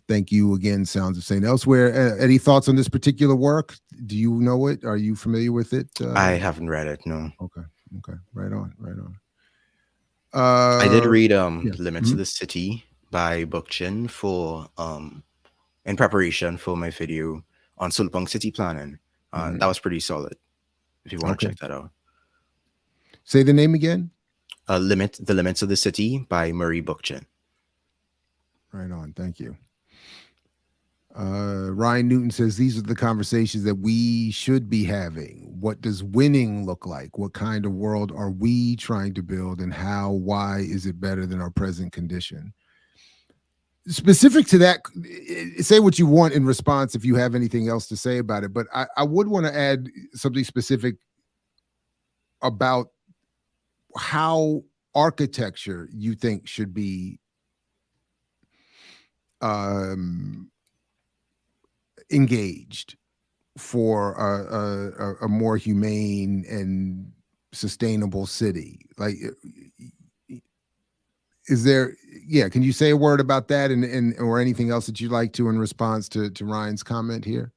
Thank you again, Sounds of Sane Elsewhere. Any thoughts on this particular work? Do you know it? Are you familiar with it? I haven't read it, no. Okay. Right on. I did read Limits of the City by Bookchin for in preparation for my video on Solarpunk city planning. That was pretty solid. If you want to check that out. Say the name again. The Limits of the City by Murray Bookchin. Right on. Thank you. Ryan Newton says these are the conversations that we should be having. What does winning look like? What kind of world are we trying to build, and why is it better than our present condition? Specific to that, say what you want in response if you have anything else to say about it. But I would want to add something specific about how architecture you think should be engaged for a more humane and sustainable city. Like, is there, can you say a word about that and or anything else that you'd like to in response to Ryan's comment here?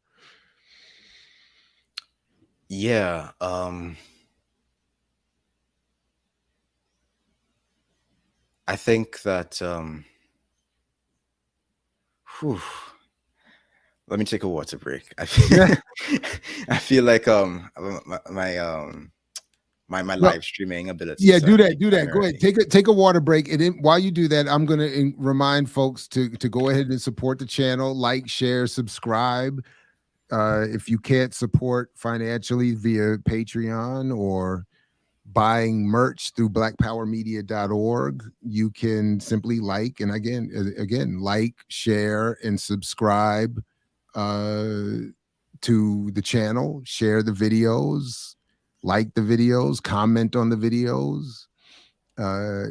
Yeah. I think that let me take a water break. I feel like my live streaming ability. Yeah, do that. Go ahead. Take a water break. And while you do that, I'm going to remind folks to go ahead and support the channel, like, share, subscribe. If you can't support financially via Patreon or buying merch through blackpowermedia.org, you can simply like, and again, like, share, and subscribe to the channel, share the videos, like the videos, comment on the videos.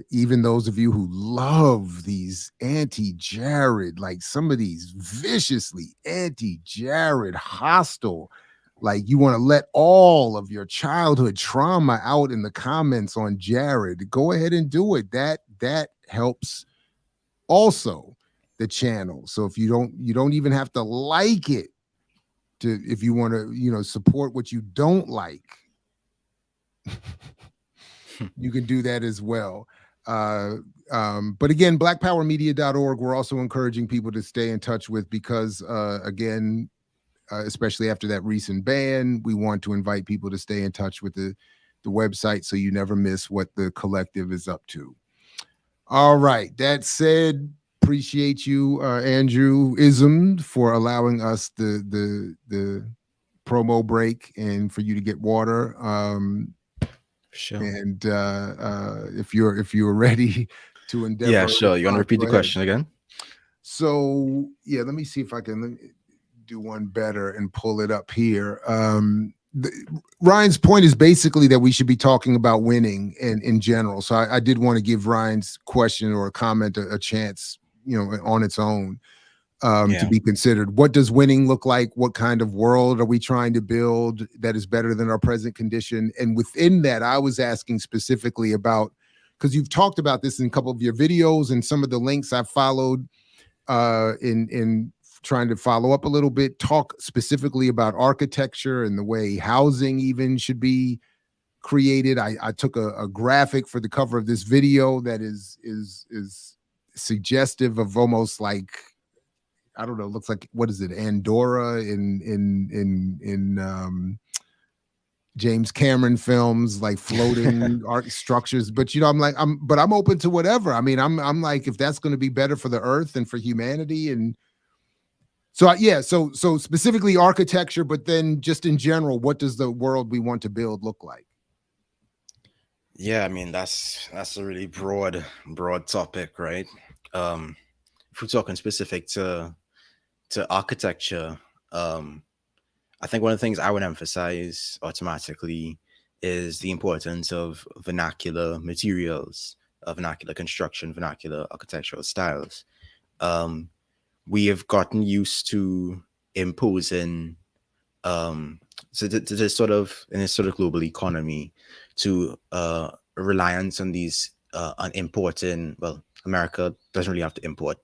Even those of you who love these anti-Jared, like some of these viciously anti-Jared, hostile, like you want to let all of your childhood trauma out in the comments on Jared, go ahead and do it. That helps also the channel. So if you don't even have to like it if you want to, support what you don't like. You can do that as well. But again, blackpowermedia.org, we're also encouraging people to stay in touch with, because again, especially after that recent ban, we want to invite people to stay in touch with the website so you never miss what the collective is up to. All right. That said, appreciate you, Andrewism, for allowing us the promo break and for you to get water. Sure. And if you're ready to endeavor. Yeah, sure. You want to repeat the question again? So yeah, let me see if I can do one better and pull it up here. Ryan's point is basically that we should be talking about winning and in general. So I did want to give Ryan's question or comment a chance, on its own. To be considered. What does winning look like? What kind of world are we trying to build that is better than our present condition? And within that, I was asking specifically about, because you've talked about this in a couple of your videos and some of the links I've followed in trying to follow up a little bit, talk specifically about architecture and the way housing even should be created. I took a graphic for the cover of this video that is suggestive of almost like, I don't know, looks like, what is it, Andorra in James Cameron films, like floating art structures. But I'm open to whatever. I mean, I'm like, if that's going to be better for the earth and for humanity. And so so specifically architecture, but then just in general, what does the world we want to build look like? Yeah, I mean, that's a really broad topic, right? If we're talking specific to architecture, I think one of the things I would emphasize automatically is the importance of vernacular materials, vernacular construction, vernacular architectural styles. We have gotten used to imposing, to this sort of, in this sort of global economy, to reliance on these on importing. Well, America doesn't really have to import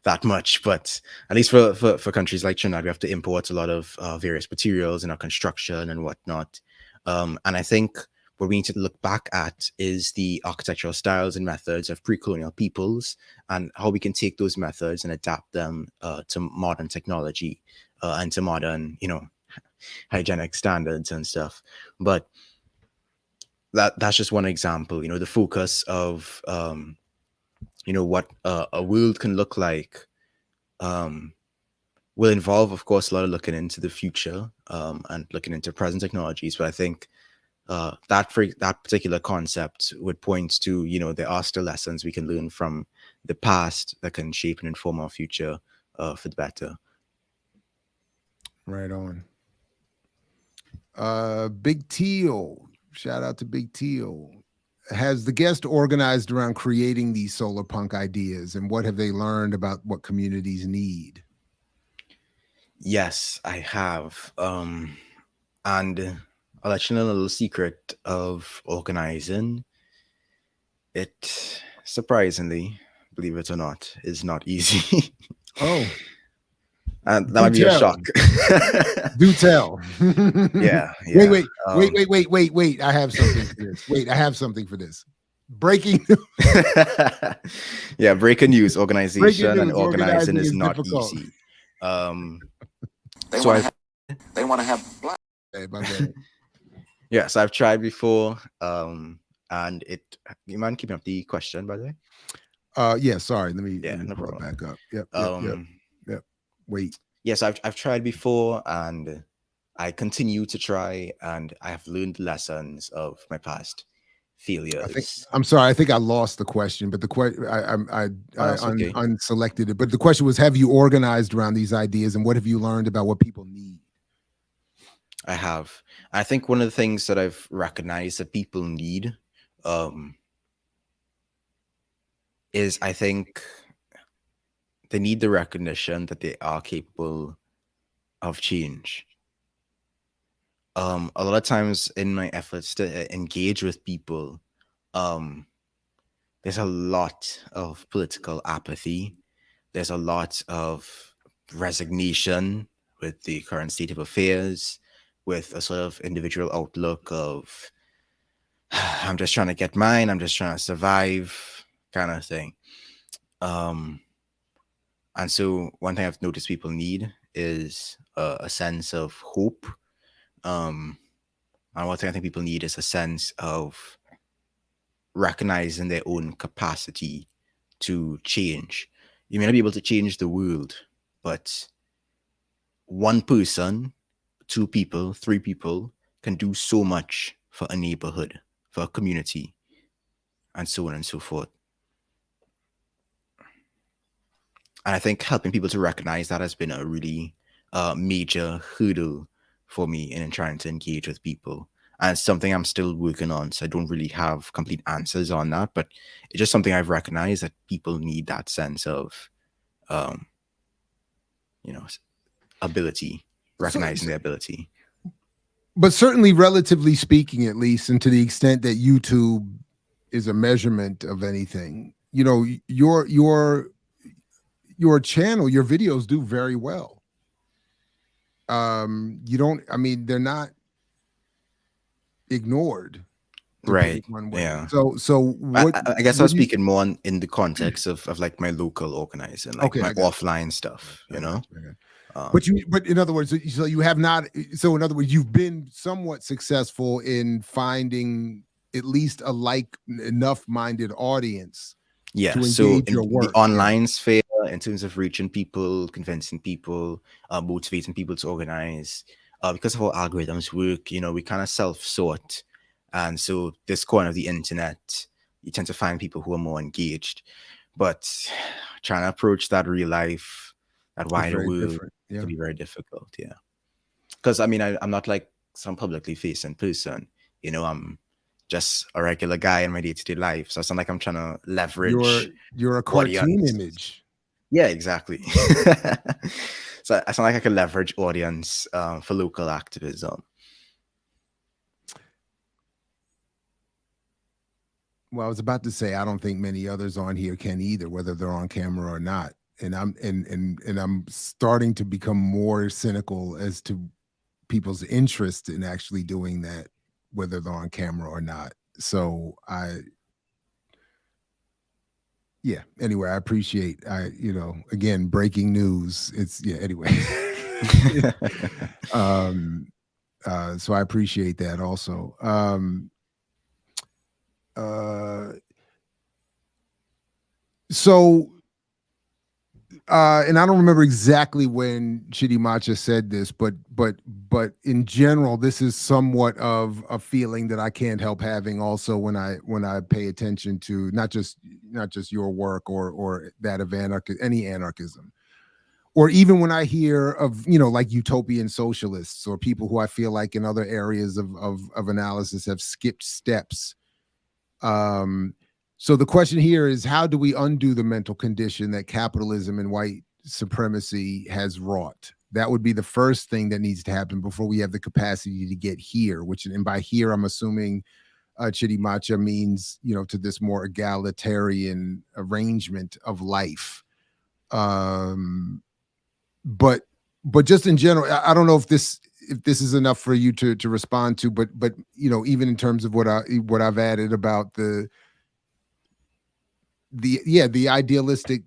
that much, but at least for countries like Trinidad, we have to import a lot of various materials in our construction and whatnot. And I think what we need to look back at is the architectural styles and methods of pre-colonial peoples, and how we can take those methods and adapt them to modern technology and to modern, hygienic standards and stuff. But that's just one example. The focus of what a world can look like will involve, of course, a lot of looking into the future and looking into present technologies. But I think that particular concept would point to, there are still lessons we can learn from the past that can shape and inform our future for the better. Right on. Big Teal, shout out to Big Teal. Has the guest organized around creating these solar punk ideas, and what have they learned about what communities need? Yes, I have. And I'll let you know a little secret of organizing. It, surprisingly, believe it or not, is not easy. Oh. And that might be a shock. Do tell. Yeah. Wait. I have something for this. I have something for this. Breaking news. Yeah, breaking news. Organization and organizing is not difficult. easy. They want to have black. Yeah, so I've tried before. And you mind keeping up the question, by the way? Yeah, sorry. Let me no pull problem. it back up. Yep. Wait. Yes, I've tried before, and I continue to try, and I have learned lessons of my past failures. I'm sorry. I think I lost the question, but the question I unselected it. But the question was: have you organized around these ideas, and what have you learned about what people need? I have. I think one of the things that I've recognized that people need is, I think, they need the recognition that they are capable of change. A lot of times in my efforts to engage with people, there's a lot of political apathy. There's a lot of resignation with the current state of affairs, with a sort of individual outlook of, I'm just trying to get mine, I'm just trying to survive kind of thing. And so one thing I've noticed people need is a sense of hope. And one thing I think people need is a sense of recognizing their own capacity to change. You may not be able to change the world, but one person, 2 people, 3 people can do so much for a neighborhood, for a community, and so on and so forth. And I think helping people to recognize that has been a really major hurdle for me in trying to engage with people. And it's something I'm still working on, so I don't really have complete answers on that, but it's just something I've recognized that people need that sense of, ability, recognizing their ability. But certainly, relatively speaking, at least, and to the extent that YouTube is a measurement of anything, your channel, your videos do very well. They're not ignored. Right. Yeah. So what, I guess I was speaking more in the context of like my local organizing, like my offline stuff, But in other words, so you have not. So in other words, you've been somewhat successful in finding at least a enough-minded audience. Yeah. So in the online sphere, in terms of reaching people, convincing people, motivating people to organize, because of how algorithms work, we kind of self-sort, and so this corner of the internet, you tend to find people who are more engaged. But trying to approach that real life, that wider world, can be very difficult. Yeah, because I'm not like some publicly facing person. I'm just a regular guy in my day-to-day life, so it's not like I'm trying to leverage. You're a cartoon image. Yeah, exactly. So it's not like I can leverage audience for local activism. Well, I was about to say I don't think many others on here can either, whether they're on camera or not. And I'm starting to become more cynical as to people's interest in actually doing that, whether they're on camera or not. So anyway, I appreciate, again, breaking news. Anyway. So I appreciate that also. So and I don't remember exactly when Chidi Macha said this, but in general, this is somewhat of a feeling that I can't help having also when I pay attention to not just your work or that of any anarchism, or even when I hear of, like utopian socialists or people who I feel like in other areas of analysis have skipped steps. So the question here is, how do we undo the mental condition that capitalism and white supremacy has wrought? That would be the first thing that needs to happen before we have the capacity to get here, and by here, I'm assuming Chidi Macha means, to this more egalitarian arrangement of life. But just in general, I don't know if this is enough for you to respond to, but even in terms of what I've added about the idealistic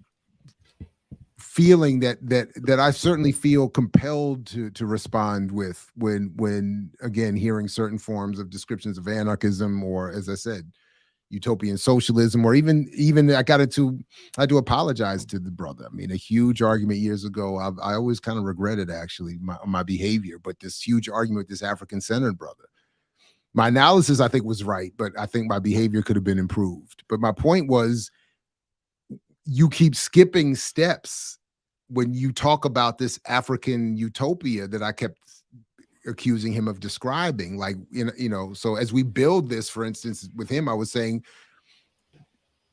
feeling that I certainly feel compelled to respond with when again hearing certain forms of descriptions of anarchism, or as I said, utopian socialism, or even I had to apologize to the brother. I mean, a huge argument years ago. I always kind of regretted actually my behavior, but this huge argument with this African-centered brother. My analysis, I think, was right, but I think my behavior could have been improved. But my point was, you keep skipping steps when you talk about this African utopia that I kept accusing him of describing. Like, so as we build this, for instance, with him, I was saying,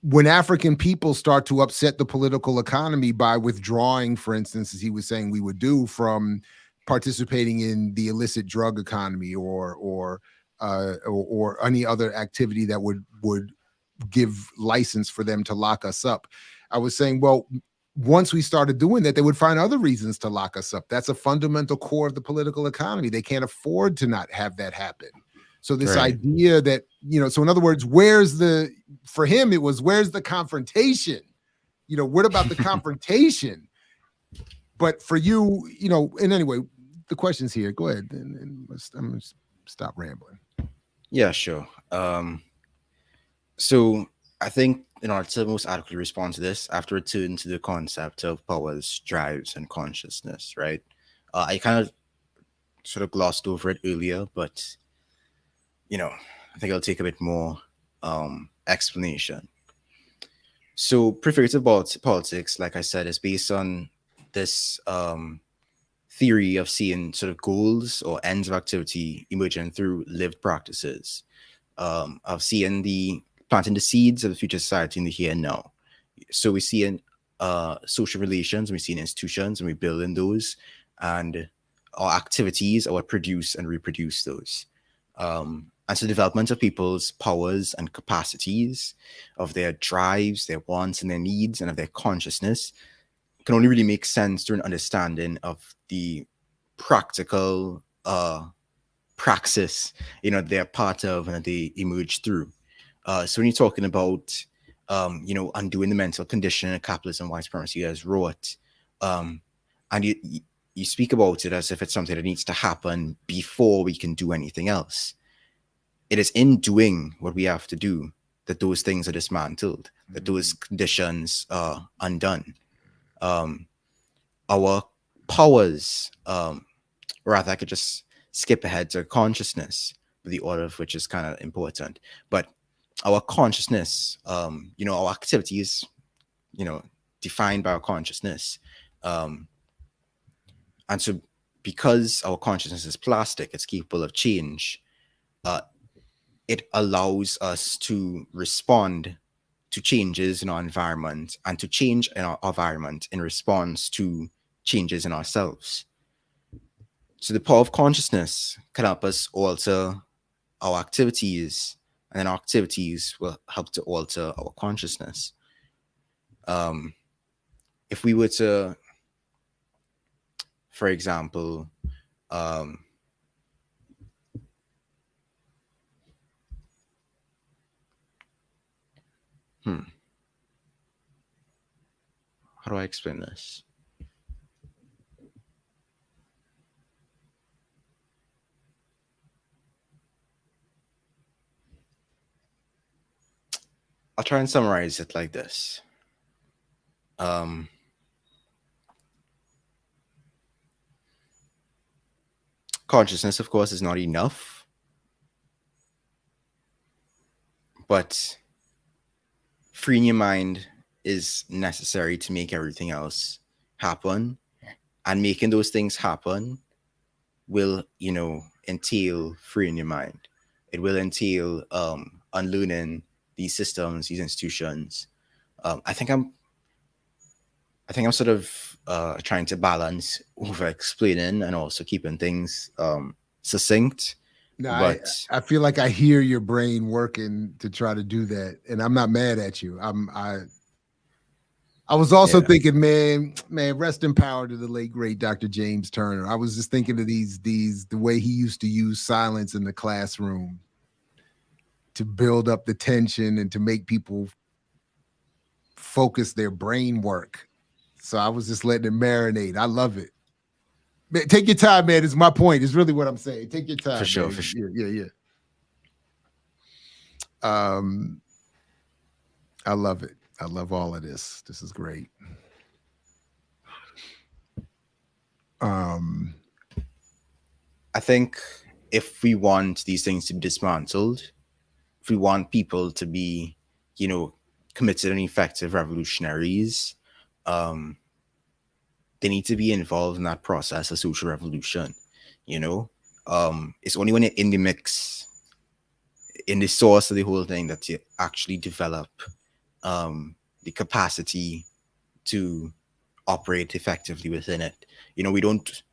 when African people start to upset the political economy by withdrawing, for instance, as he was saying we would do, from participating in the illicit drug economy or any other activity that would give license for them to lock us up, I was saying, well, once we started doing that, they would find other reasons to lock us up. That's a fundamental core of the political economy. They can't afford to not have that happen. So this idea that, so in other words, for him, it was, where's the confrontation? What about the confrontation? But for you, and anyway, the question's here. Go ahead. And I'm going to stop rambling. Yeah, sure. So I think in order to most adequately respond to this, I have to return to the concept of powers, drives, and consciousness, right? I kind of sort of glossed over it earlier, but I think I'll take a bit more explanation. So prefigurative politics, like I said, is based on this theory of seeing sort of goals or ends of activity emerging through lived practices, of seeing planting the seeds of the future society in the here and now. So we see in social relations, we see in institutions, and we build in those, and our activities are what produce and reproduce those. And so development of people's powers and capacities, of their drives, their wants and their needs, and of their consciousness can only really make sense through an understanding of the practical praxis, they're part of and they emerge through. So when you're talking about, undoing the mental condition that capitalism and white supremacy has wrought, and you speak about it as if it's something that needs to happen before we can do anything else. It is in doing what we have to do that those things are dismantled, that those conditions are undone. Our powers, rather, I could just skip ahead to consciousness, the order of which is kind of important. But our consciousness, our activities, defined by our consciousness. And so because our consciousness is plastic, it's capable of change, it allows us to respond to changes in our environment and to change in our environment in response to changes in ourselves. So the power of consciousness can help us alter our activities, and then our activities will help to alter our consciousness. If we were to, for example, how do I explain this? I'll try and summarize it like this. Consciousness, of course, is not enough, but freeing your mind is necessary to make everything else happen. And making those things happen will, entail freeing your mind. It will entail unlearning these systems, these institutions. I think I'm sort of trying to balance over explaining and also keeping things succinct. No, But I feel like I hear your brain working to try to do that, and I'm not mad at you. I was also thinking, man, rest in power to the late great Dr. James Turner. I was just thinking of the way he used to use silence in the classroom to build up the tension and to make people focus their brain work. So I was just letting it marinate. I love it. Man, take your time, man. It's my point. It's really what I'm saying. Take your time. For sure, man. for sure. Yeah. I love it. I love all of this. This is great. I think if we want these things to be dismantled, if we want people to be, committed and effective revolutionaries, they need to be involved in that process of social revolution. It's only when you're in the mix, in the source of the whole thing, that you actually develop the capacity to operate effectively within it. We don't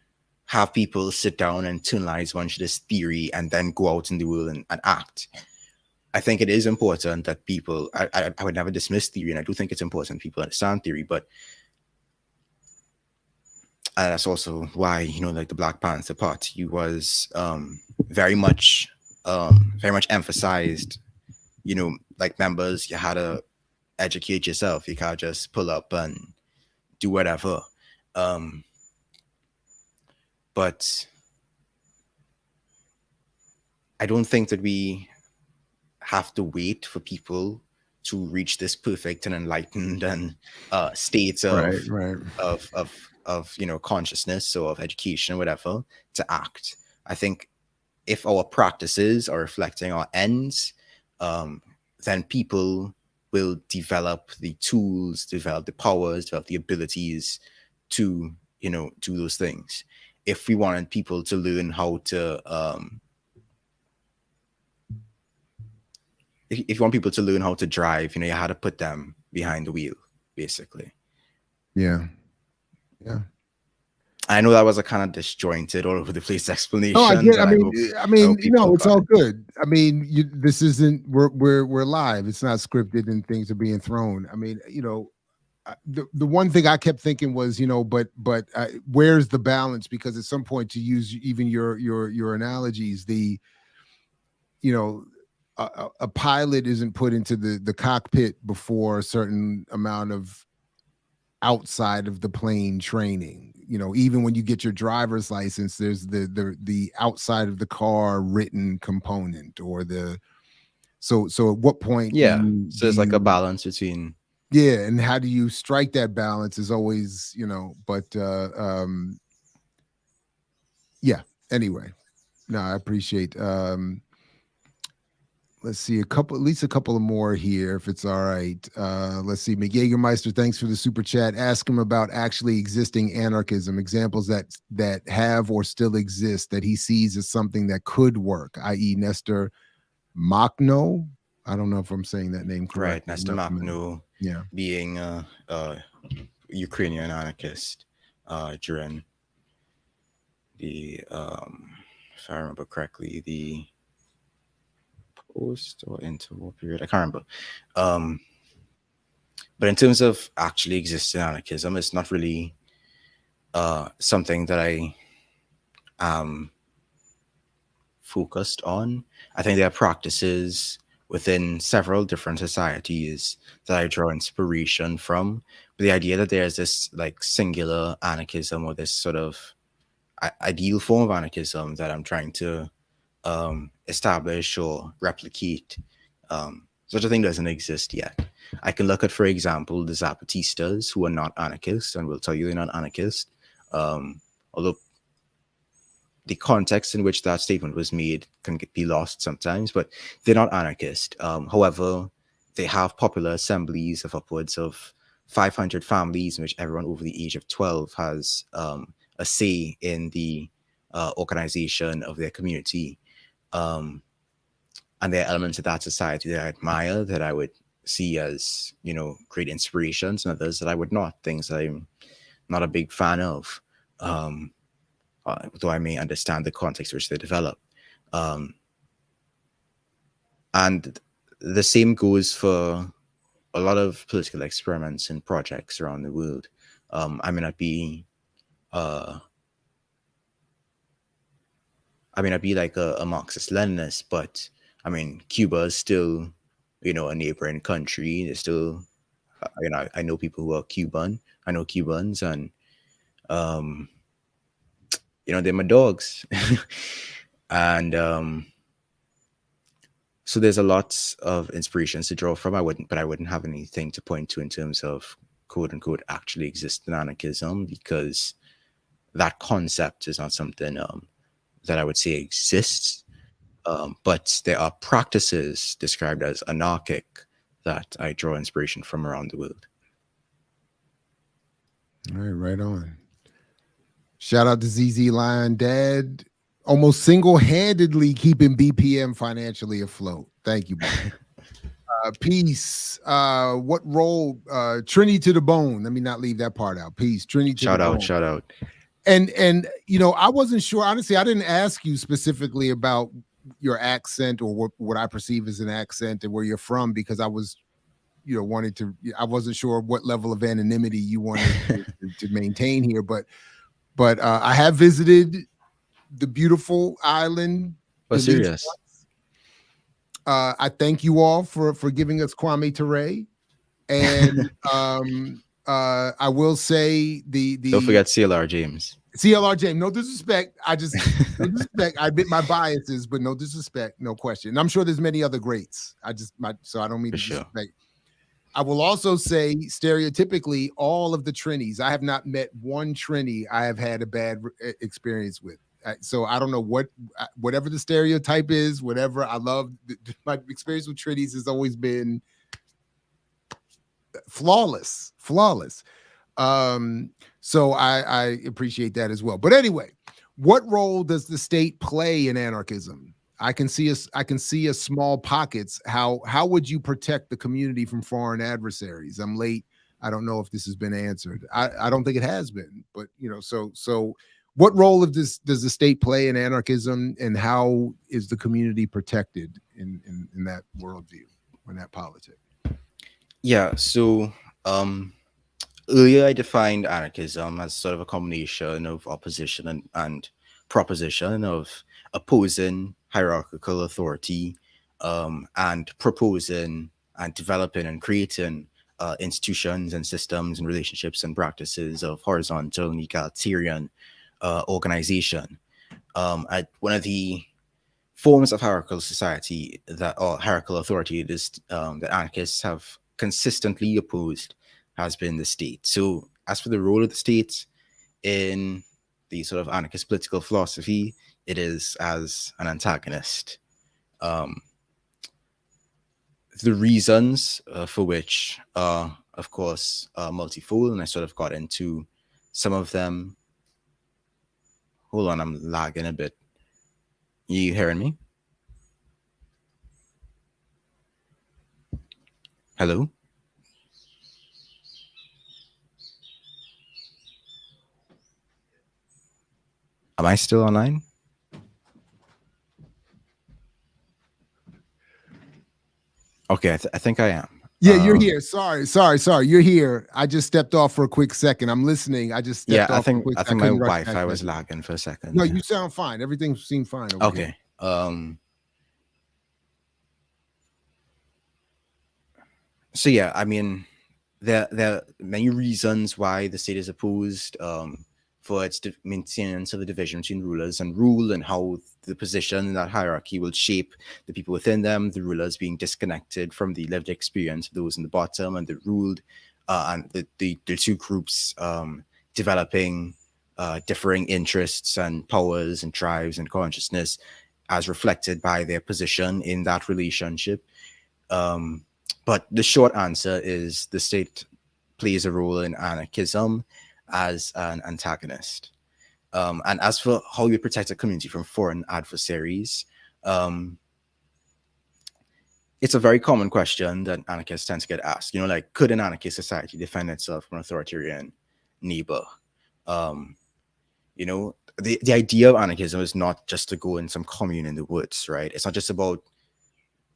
have people sit down and internalize a bunch of this theory and then go out in the world and act. I think it is important that people, I would never dismiss theory, and I do think it's important people understand theory, but that's also why, like the Black Panther Party was very much emphasized, like members, you had to educate yourself. You can't just pull up and do whatever. But I don't think that we have to wait for people to reach this perfect and enlightened and state of consciousness or of education or whatever to act. I think if our practices are reflecting our ends, then people will develop the tools, develop the powers, develop the abilities to, do those things. If we wanted people to learn how to, if you want people to learn how to drive, you had to put them behind the wheel, basically. Yeah. I know that was a kind of disjointed, all over the place explanation. Oh, I get. I mean, it's all it. good. I mean, this isn't. We're live. It's not scripted, and things are being thrown. I mean, the one thing I kept thinking was, but where's the balance? Because at some point, to use even your analogies, a pilot isn't put into the cockpit before a certain amount of outside of the plane training. Even when you get your driver's license, there's the outside of the car written component, or so at what point there's like a balance between and how do you strike that balance is always, anyway. No, I appreciate let's see at least a couple of more here, if it's all right. Let's see. McYagermeister, thanks for the super chat. Ask him about actually existing anarchism, examples that have or still exist that he sees as something that could work, i.e. Nestor Makhno. I don't know if I'm saying that name correct. Right, Nestor Makhno, being a Ukrainian anarchist during the, if I remember correctly, the post or interwar period, I can't remember. But in terms of actually existing anarchism, it's not really something that I am focused on. I think there are practices within several different societies that I draw inspiration from. But the idea that there's this like singular anarchism, or this sort of ideal form of anarchism that I'm trying to establish or replicate, Such a thing doesn't exist yet. I can look at, for example, the Zapatistas, who are not anarchists, and will tell you they're not anarchists. Although the context in which that statement was made can be lost sometimes, but they're not anarchist. However, they have popular assemblies of upwards of 500 families in which everyone over the age of 12 has a say in the organization of their community. And there are elements of that society that I admire, that I would see as, great inspirations, and others that I would not, things that I'm not a big fan of, though I may understand the context which they develop. And the same goes for a lot of political experiments and projects around the world. I may not be like a Marxist-Leninist, but I mean, Cuba is still, a neighboring country. There's still, I know people who are Cuban. I know Cubans, and they're my dogs. And so there's a lot of inspirations to draw from. I wouldn't have anything to point to in terms of quote unquote actually existing anarchism, because that concept is not something that I would say exists. But there are practices described as anarchic that I draw inspiration from around the world. All right on. Shout out to ZZ Lion Dad, almost single-handedly keeping BPM financially afloat. Thank you, buddy. Peace. What role? Trini to the bone. Let me not leave that part out. Peace. Trini to the bone. Shout out. And I wasn't sure. Honestly, I didn't ask you specifically about your accent or what I perceive as an accent and where you're from, because I was, I wasn't sure what level of anonymity you wanted to maintain here. But I have visited the beautiful island. Oh, serious. I thank you all for giving us Kwame Ture. And I will say the don't forget CLR James. CLR James, no disrespect. No disrespect. I admit my biases, but no disrespect, no question. And I'm sure there's many other greats. So I don't mean to disrespect. I will also say, stereotypically, all of the Trinis, I have not met one Trini I have had a bad experience with. So I don't know whatever the stereotype is, whatever. I love my experience with Trinis has always been flawless. So I appreciate that as well. But anyway, what role does the state play in anarchism? I can see a small pockets. How would you protect the community from foreign adversaries? I'm late. I don't know if this has been answered. I don't think it has been, but so what role does the state play in anarchism, and how is the community protected in that worldview, in that politic? Yeah, so earlier I defined anarchism as sort of a combination of opposition and proposition, of opposing hierarchical authority, and proposing and developing and creating institutions and systems and relationships and practices of horizontal and egalitarian organization. One of the forms of hierarchical society or hierarchical authority that anarchists have consistently opposed has been the state. So as for the role of the state in the sort of anarchist political philosophy, it is as an antagonist. The reasons for which are, of course, multifold, and I sort of got into some of them. Hold on, I'm lagging a bit. You hearing me? Hello? Am I still online? Okay, I think I am. Yeah, you're here. Sorry. You're here. I just stepped off for a quick second. I'm listening. I just stepped off. I think my Wi-Fi was lagging for a second. No, you sound fine. Everything seemed fine. Okay. Here. So yeah, I mean, there are many reasons why the state is opposed. for its maintenance of the division between rulers and rule, and how the position in that hierarchy will shape the people within them, the rulers being disconnected from the lived experience of those in the bottom, and the ruled, and the two groups developing differing interests and powers and tribes and consciousness as reflected by their position in that relationship. But the short answer is the state plays a role in anarchism as an antagonist. And as for how you protect a community from foreign adversaries, it's a very common question that anarchists tend to get asked. You know, like, could an anarchist society defend itself from an authoritarian neighbor? You know, the idea of anarchism is not just to go in some commune in the woods, right? It's not just about,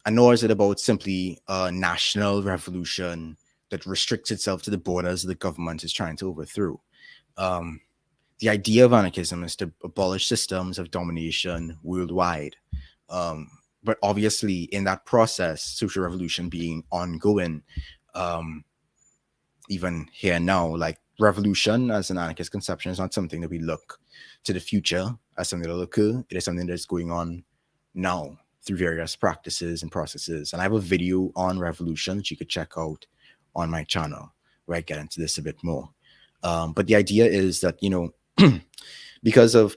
and nor is it about simply a national revolution that restricts itself to the borders the government is trying to overthrow. The idea of anarchism is to abolish systems of domination worldwide. But obviously, in that process, social revolution being ongoing, even here now, like, revolution as an anarchist conception is not something that we look to the future as something that will occur. It is something that's going on now through various practices and processes. And I have a video on revolution that you could check out on my channel where I get into this a bit more. But the idea is that, you know, because of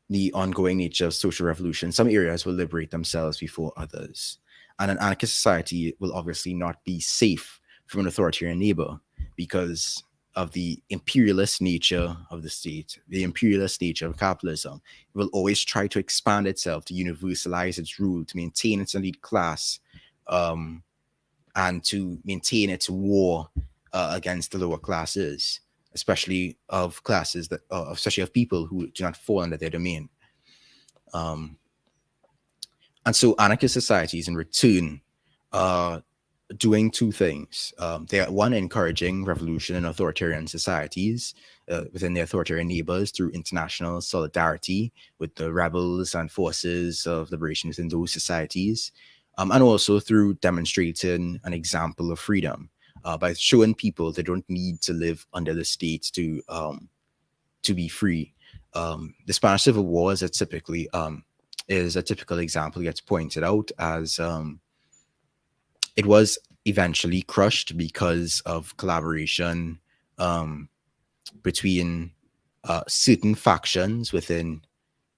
the ongoing nature of social revolution, some areas will liberate themselves before others. And an anarchist society will obviously not be safe from an authoritarian neighbor because of the imperialist nature of the state, the imperialist nature of capitalism. It will always try to expand itself, to universalize its rule, to maintain its elite class, and to maintain its war against the lower classes, especially of classes that, especially of people who do not fall under their domain. And so anarchist societies in return doing two things. They are, one, encouraging revolution in authoritarian societies within their authoritarian neighbors through international solidarity with the rebels and forces of liberation within those societies, and also through demonstrating an example of freedom by showing people they don't need to live under the state to be free. The Spanish Civil War is a typical example that gets pointed out as it was eventually crushed because of collaboration between certain factions within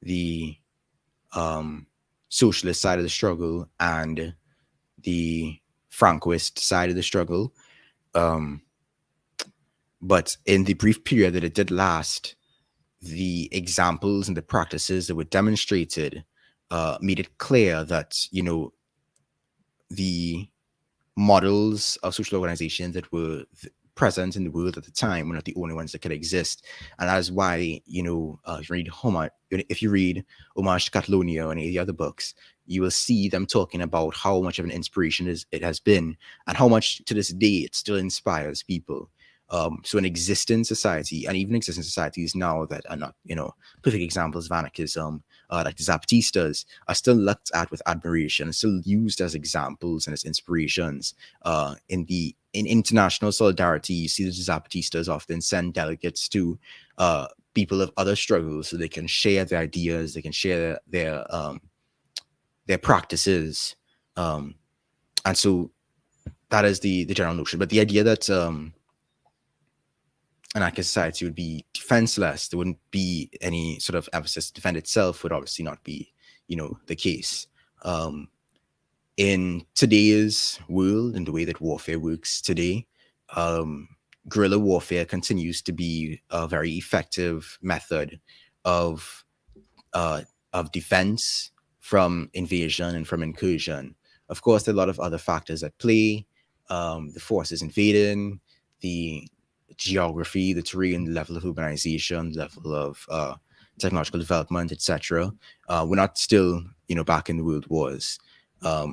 the socialist side of the struggle and the Francoist side of the struggle. But in the brief period that it did last, the examples and the practices that were demonstrated made it clear that, you know, the models of social organization that were present in the world at the time were not the only ones that could exist. And that is why, you know, if you read Homage to Catalonia or any of the other books, you will see them talking about how much of an inspiration it has been, and how much to this day it still inspires people. So an existing society, and even existing societies now that are not, you know, perfect examples of anarchism, like the Zapatistas, are still looked at with admiration, still used as examples and as inspirations. In international solidarity, you see the Zapatistas often send delegates to people of other struggles so they can share their ideas, they can share their practices. And so that is the general notion. But the idea that anarchist society would be defenseless, there wouldn't be any sort of emphasis to defend itself, would obviously not be, you know, the case. In today's world, in the way that warfare works today, guerrilla warfare continues to be a very effective method of defense from invasion and from incursion. Of course, there are a lot of other factors at play. The forces invading, the geography, the terrain, the level of urbanization, the level of technological development, etc. We're not still, you know, back in the world wars. But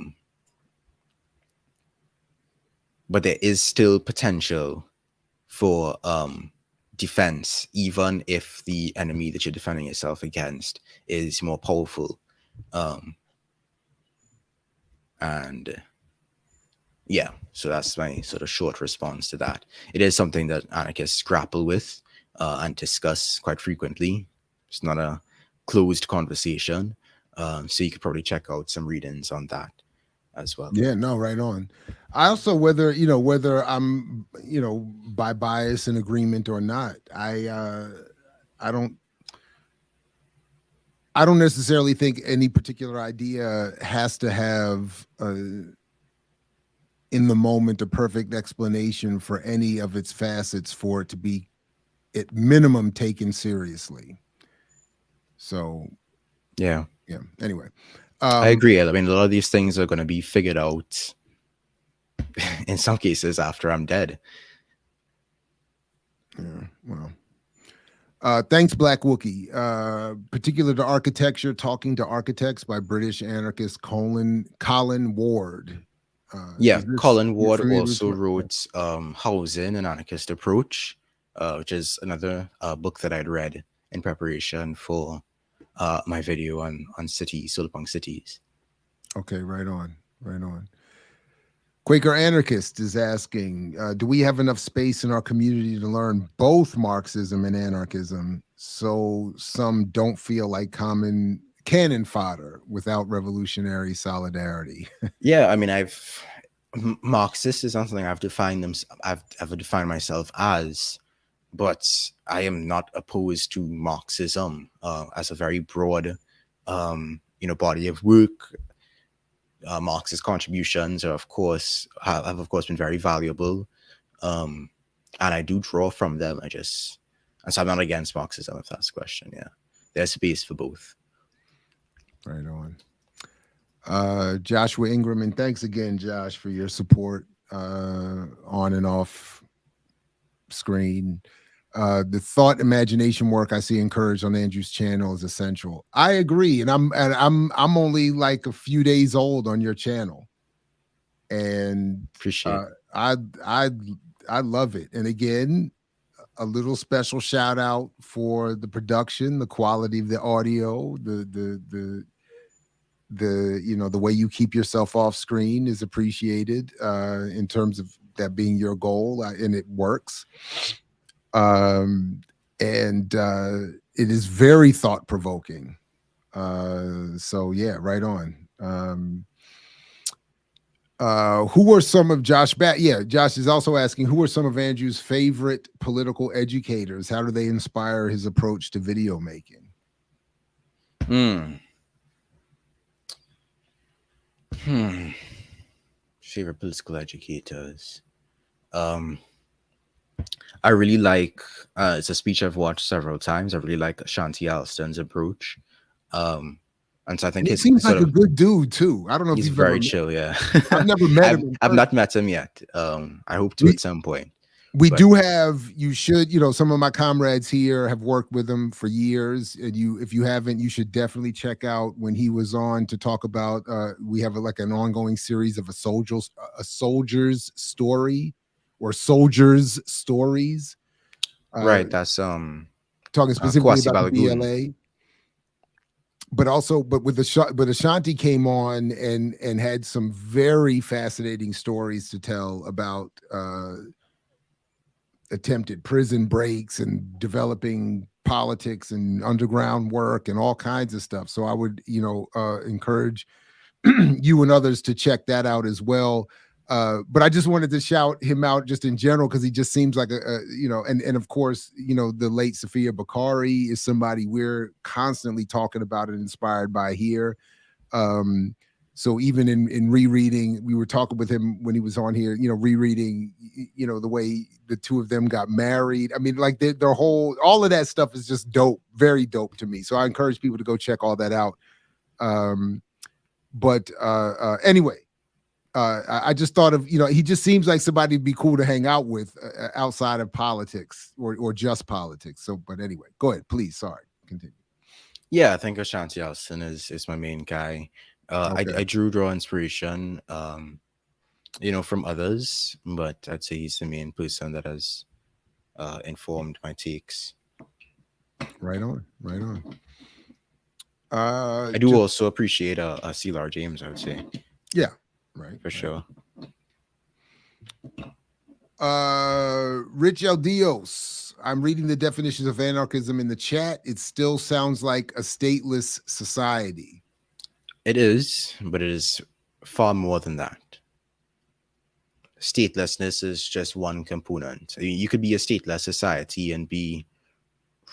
there is still potential for defense, even if the enemy that you're defending yourself against is more powerful. And yeah, so that's my sort of short response to that. It is something that anarchists grapple with and discuss quite frequently. It's not a closed conversation. So you could probably check out some readings on that as well. Yeah, no, right on. I also, whether I'm, by bias in agreement or not, I don't necessarily think any particular idea has to have in the moment a perfect explanation for any of its facets for it to be at minimum taken seriously. So yeah. Anyway, I agree. I mean, a lot of these things are going to be figured out in some cases after I'm dead. Yeah, well. Thanks, Black Wookie. Particular to architecture, Talking to Architects by British anarchist Colin Ward. Colin Ward also wrote Housing, an Anarchist Approach, which is another book that I'd read in preparation for my video on cities, Solarpunk cities. Okay, right on. Quaker Anarchist is asking, do we have enough space in our community to learn both Marxism and anarchism so some don't feel like common cannon fodder without revolutionary solidarity? Yeah, I mean, Marxist is not something I've defined myself as, but I am not opposed to Marxism as a very broad, body of work. Marxist contributions have of course been very valuable, and I do draw from them. So I'm not against Marxism, if that's the question. Yeah, there's space for both. Right on. Joshua Ingram, and thanks again, Josh, for your support on and off screen. The thought imagination work I see encouraged on Andrew's channel is essential. I agree, and I'm only like a few days old on your channel, and appreciate I love it. And again, a little special shout out for the production, the quality of the audio, the way you keep yourself off screen is appreciated in terms of that being your goal, and it works. And it is very thought-provoking. So yeah, right on. Who are some of Josh is also asking, who are some of Andrew's favorite political educators? How do they inspire his approach to video making? Favorite political educators. I really like, it's a speech I've watched several times. I really like Shanti Alston's approach. And so I think he seems like a good dude too. I don't know if he's you've very chill. Yeah. I've never met him. I've not met him yet. I hope to at some point. Do have, you should, some of my comrades here have worked with him for years. And if you haven't, you should definitely check out when he was on to talk about, we have like an ongoing series of a soldier's story or soldiers' stories. Right. That's talking specifically about the BLA. But Ashanti came on and had some very fascinating stories to tell about attempted prison breaks and developing politics and underground work and all kinds of stuff. So I would, encourage you and others to check that out as well. But I just wanted to shout him out just in general because he just seems like and of course, the late Sophia Bakari is somebody we're constantly talking about and inspired by here. So even in rereading, we were talking with him when he was on here, rereading, the way the two of them got married. I mean, like all of that stuff is just dope, very dope to me. So I encourage people to go check all that out. Anyway, I just thought of, he just seems like somebody would be cool to hang out with outside of politics or just politics. So, but anyway, go ahead, please. Sorry, continue. Yeah, I think Ashanti Alston is my main guy. Okay. I draw inspiration, from others, but I'd say he's the main person that has informed my takes. Right on. I do also appreciate C.L.R. James, I would say. Yeah. Right. For sure. Rich El Dios. I'm reading the definitions of anarchism in the chat. It still sounds like a stateless society. It is, but it is far more than that. Statelessness is just one component. I mean, you could be a stateless society and be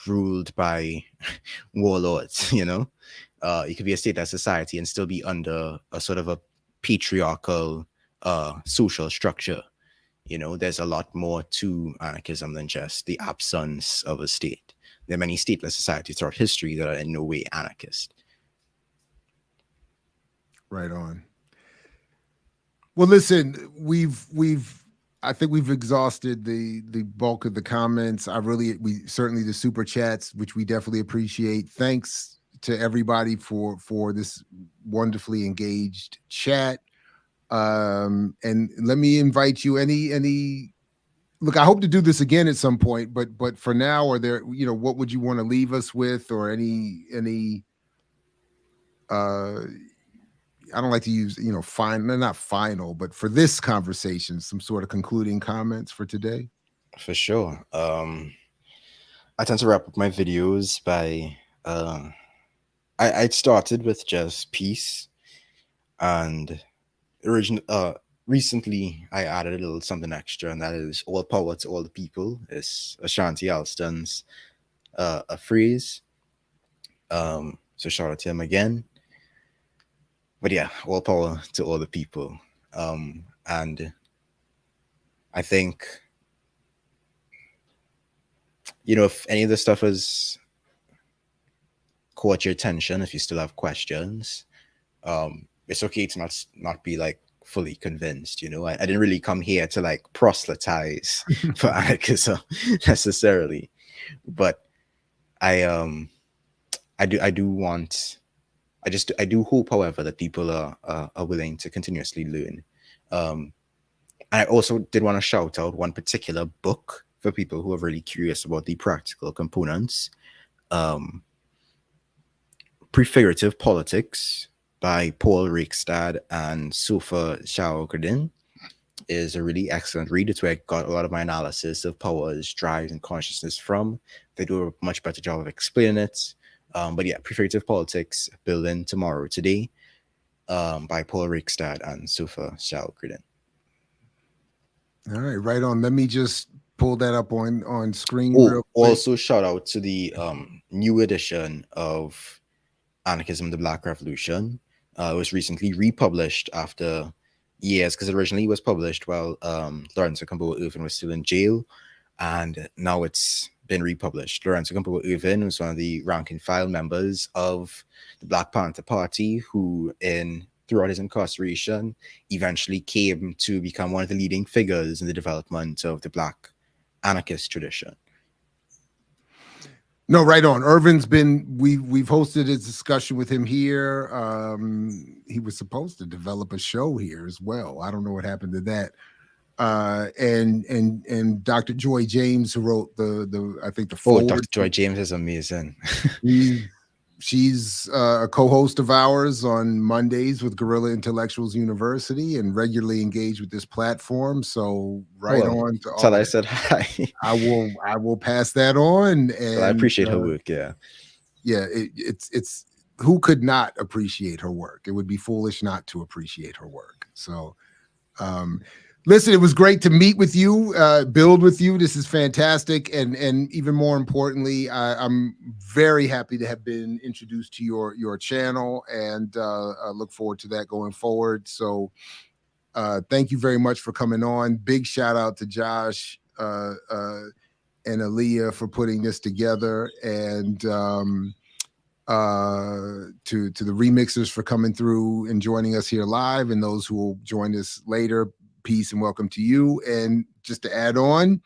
ruled by warlords, you know? You could be a stateless society and still be under a sort of a patriarchal social structure. You know, there's a lot more to anarchism than just the absence of a state. There are many stateless societies throughout history that are in no way anarchist. Right on. Well, listen, I think we've exhausted the bulk of the comments. We certainly the super chats, which we definitely appreciate. Thanks to everybody for this wonderfully engaged chat. And let me invite you any look, I hope to do this again at some point, but for now, are there, what would you want to leave us with, or any I don't like to use, not final, but for this conversation, some sort of concluding comments for today? For sure. I tend to wrap up my videos by, I started with just peace, and recently I added a little something extra, and that is all power to all the people. It's Ashanti Alston's a phrase. So shout out to him again. But yeah, all power to all the people. And I think, if any of this stuff has caught your attention, if you still have questions, it's okay to not be like fully convinced. I didn't really come here to like proselytize for anarchism necessarily, but I do hope, however, that people are willing to continuously learn. I also did want to shout out one particular book for people who are really curious about the practical components. Prefigurative Politics by Paul Riekstad and Sofa Shaokerdin is a really excellent read. It's where I got a lot of my analysis of powers, drives, and consciousness from. They do a much better job of explaining it. But yeah, Prefigurative Politics, Building Tomorrow Today, by Paul Riekstad and Sofa Shaokerdin. All right, right on. Let me just pull that up on screen. Oh, also shout out to the new edition of Anarchism, the Black Revolution. It was recently republished after years, because it originally was published while Lawrence Akumbo-Irvin was still in jail, and now it's been republished. Lawrence Akumbo-Irvin was one of the rank and file members of the Black Panther Party, who throughout his incarceration eventually came to become one of the leading figures in the development of the Black anarchist tradition. No, right on. Irvin's we've hosted a discussion with him here. He was supposed to develop a show here as well. I don't know what happened to that. And Dr. Joy James, who wrote I think the forward. Dr. Joy James is amazing. She's a co-host of ours on Mondays with Guerrilla Intellectuals University, and regularly engaged with this platform. So on to all. I said hi. I will pass that on. And I appreciate her work. Yeah. Yeah. It's who could not appreciate her work? It would be foolish not to appreciate her work. So, listen, it was great to meet with you, build with you. This is fantastic. And even more importantly, I'm very happy to have been introduced to your channel, and I look forward to that going forward. So thank you very much for coming on. Big shout out to Josh and Aaliyah for putting this together, and to the remixers for coming through and joining us here live, and those who will join us later. Peace and welcome to you. And just to add on,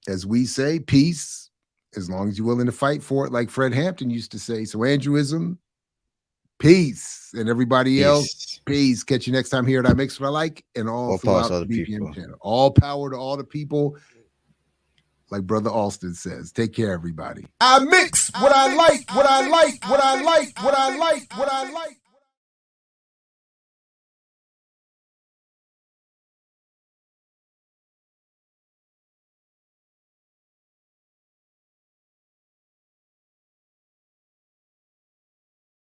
as we say, peace, as long as you're willing to fight for it, like Fred Hampton used to say. So Andrewism, peace. And everybody else, peace. Catch you next time here at I Mix What I Like, and all throughout the BPM channel. All power to all the people. Like Brother Alston says, take care, everybody. I mix what I like, what I like, what I like, what I like, what I like.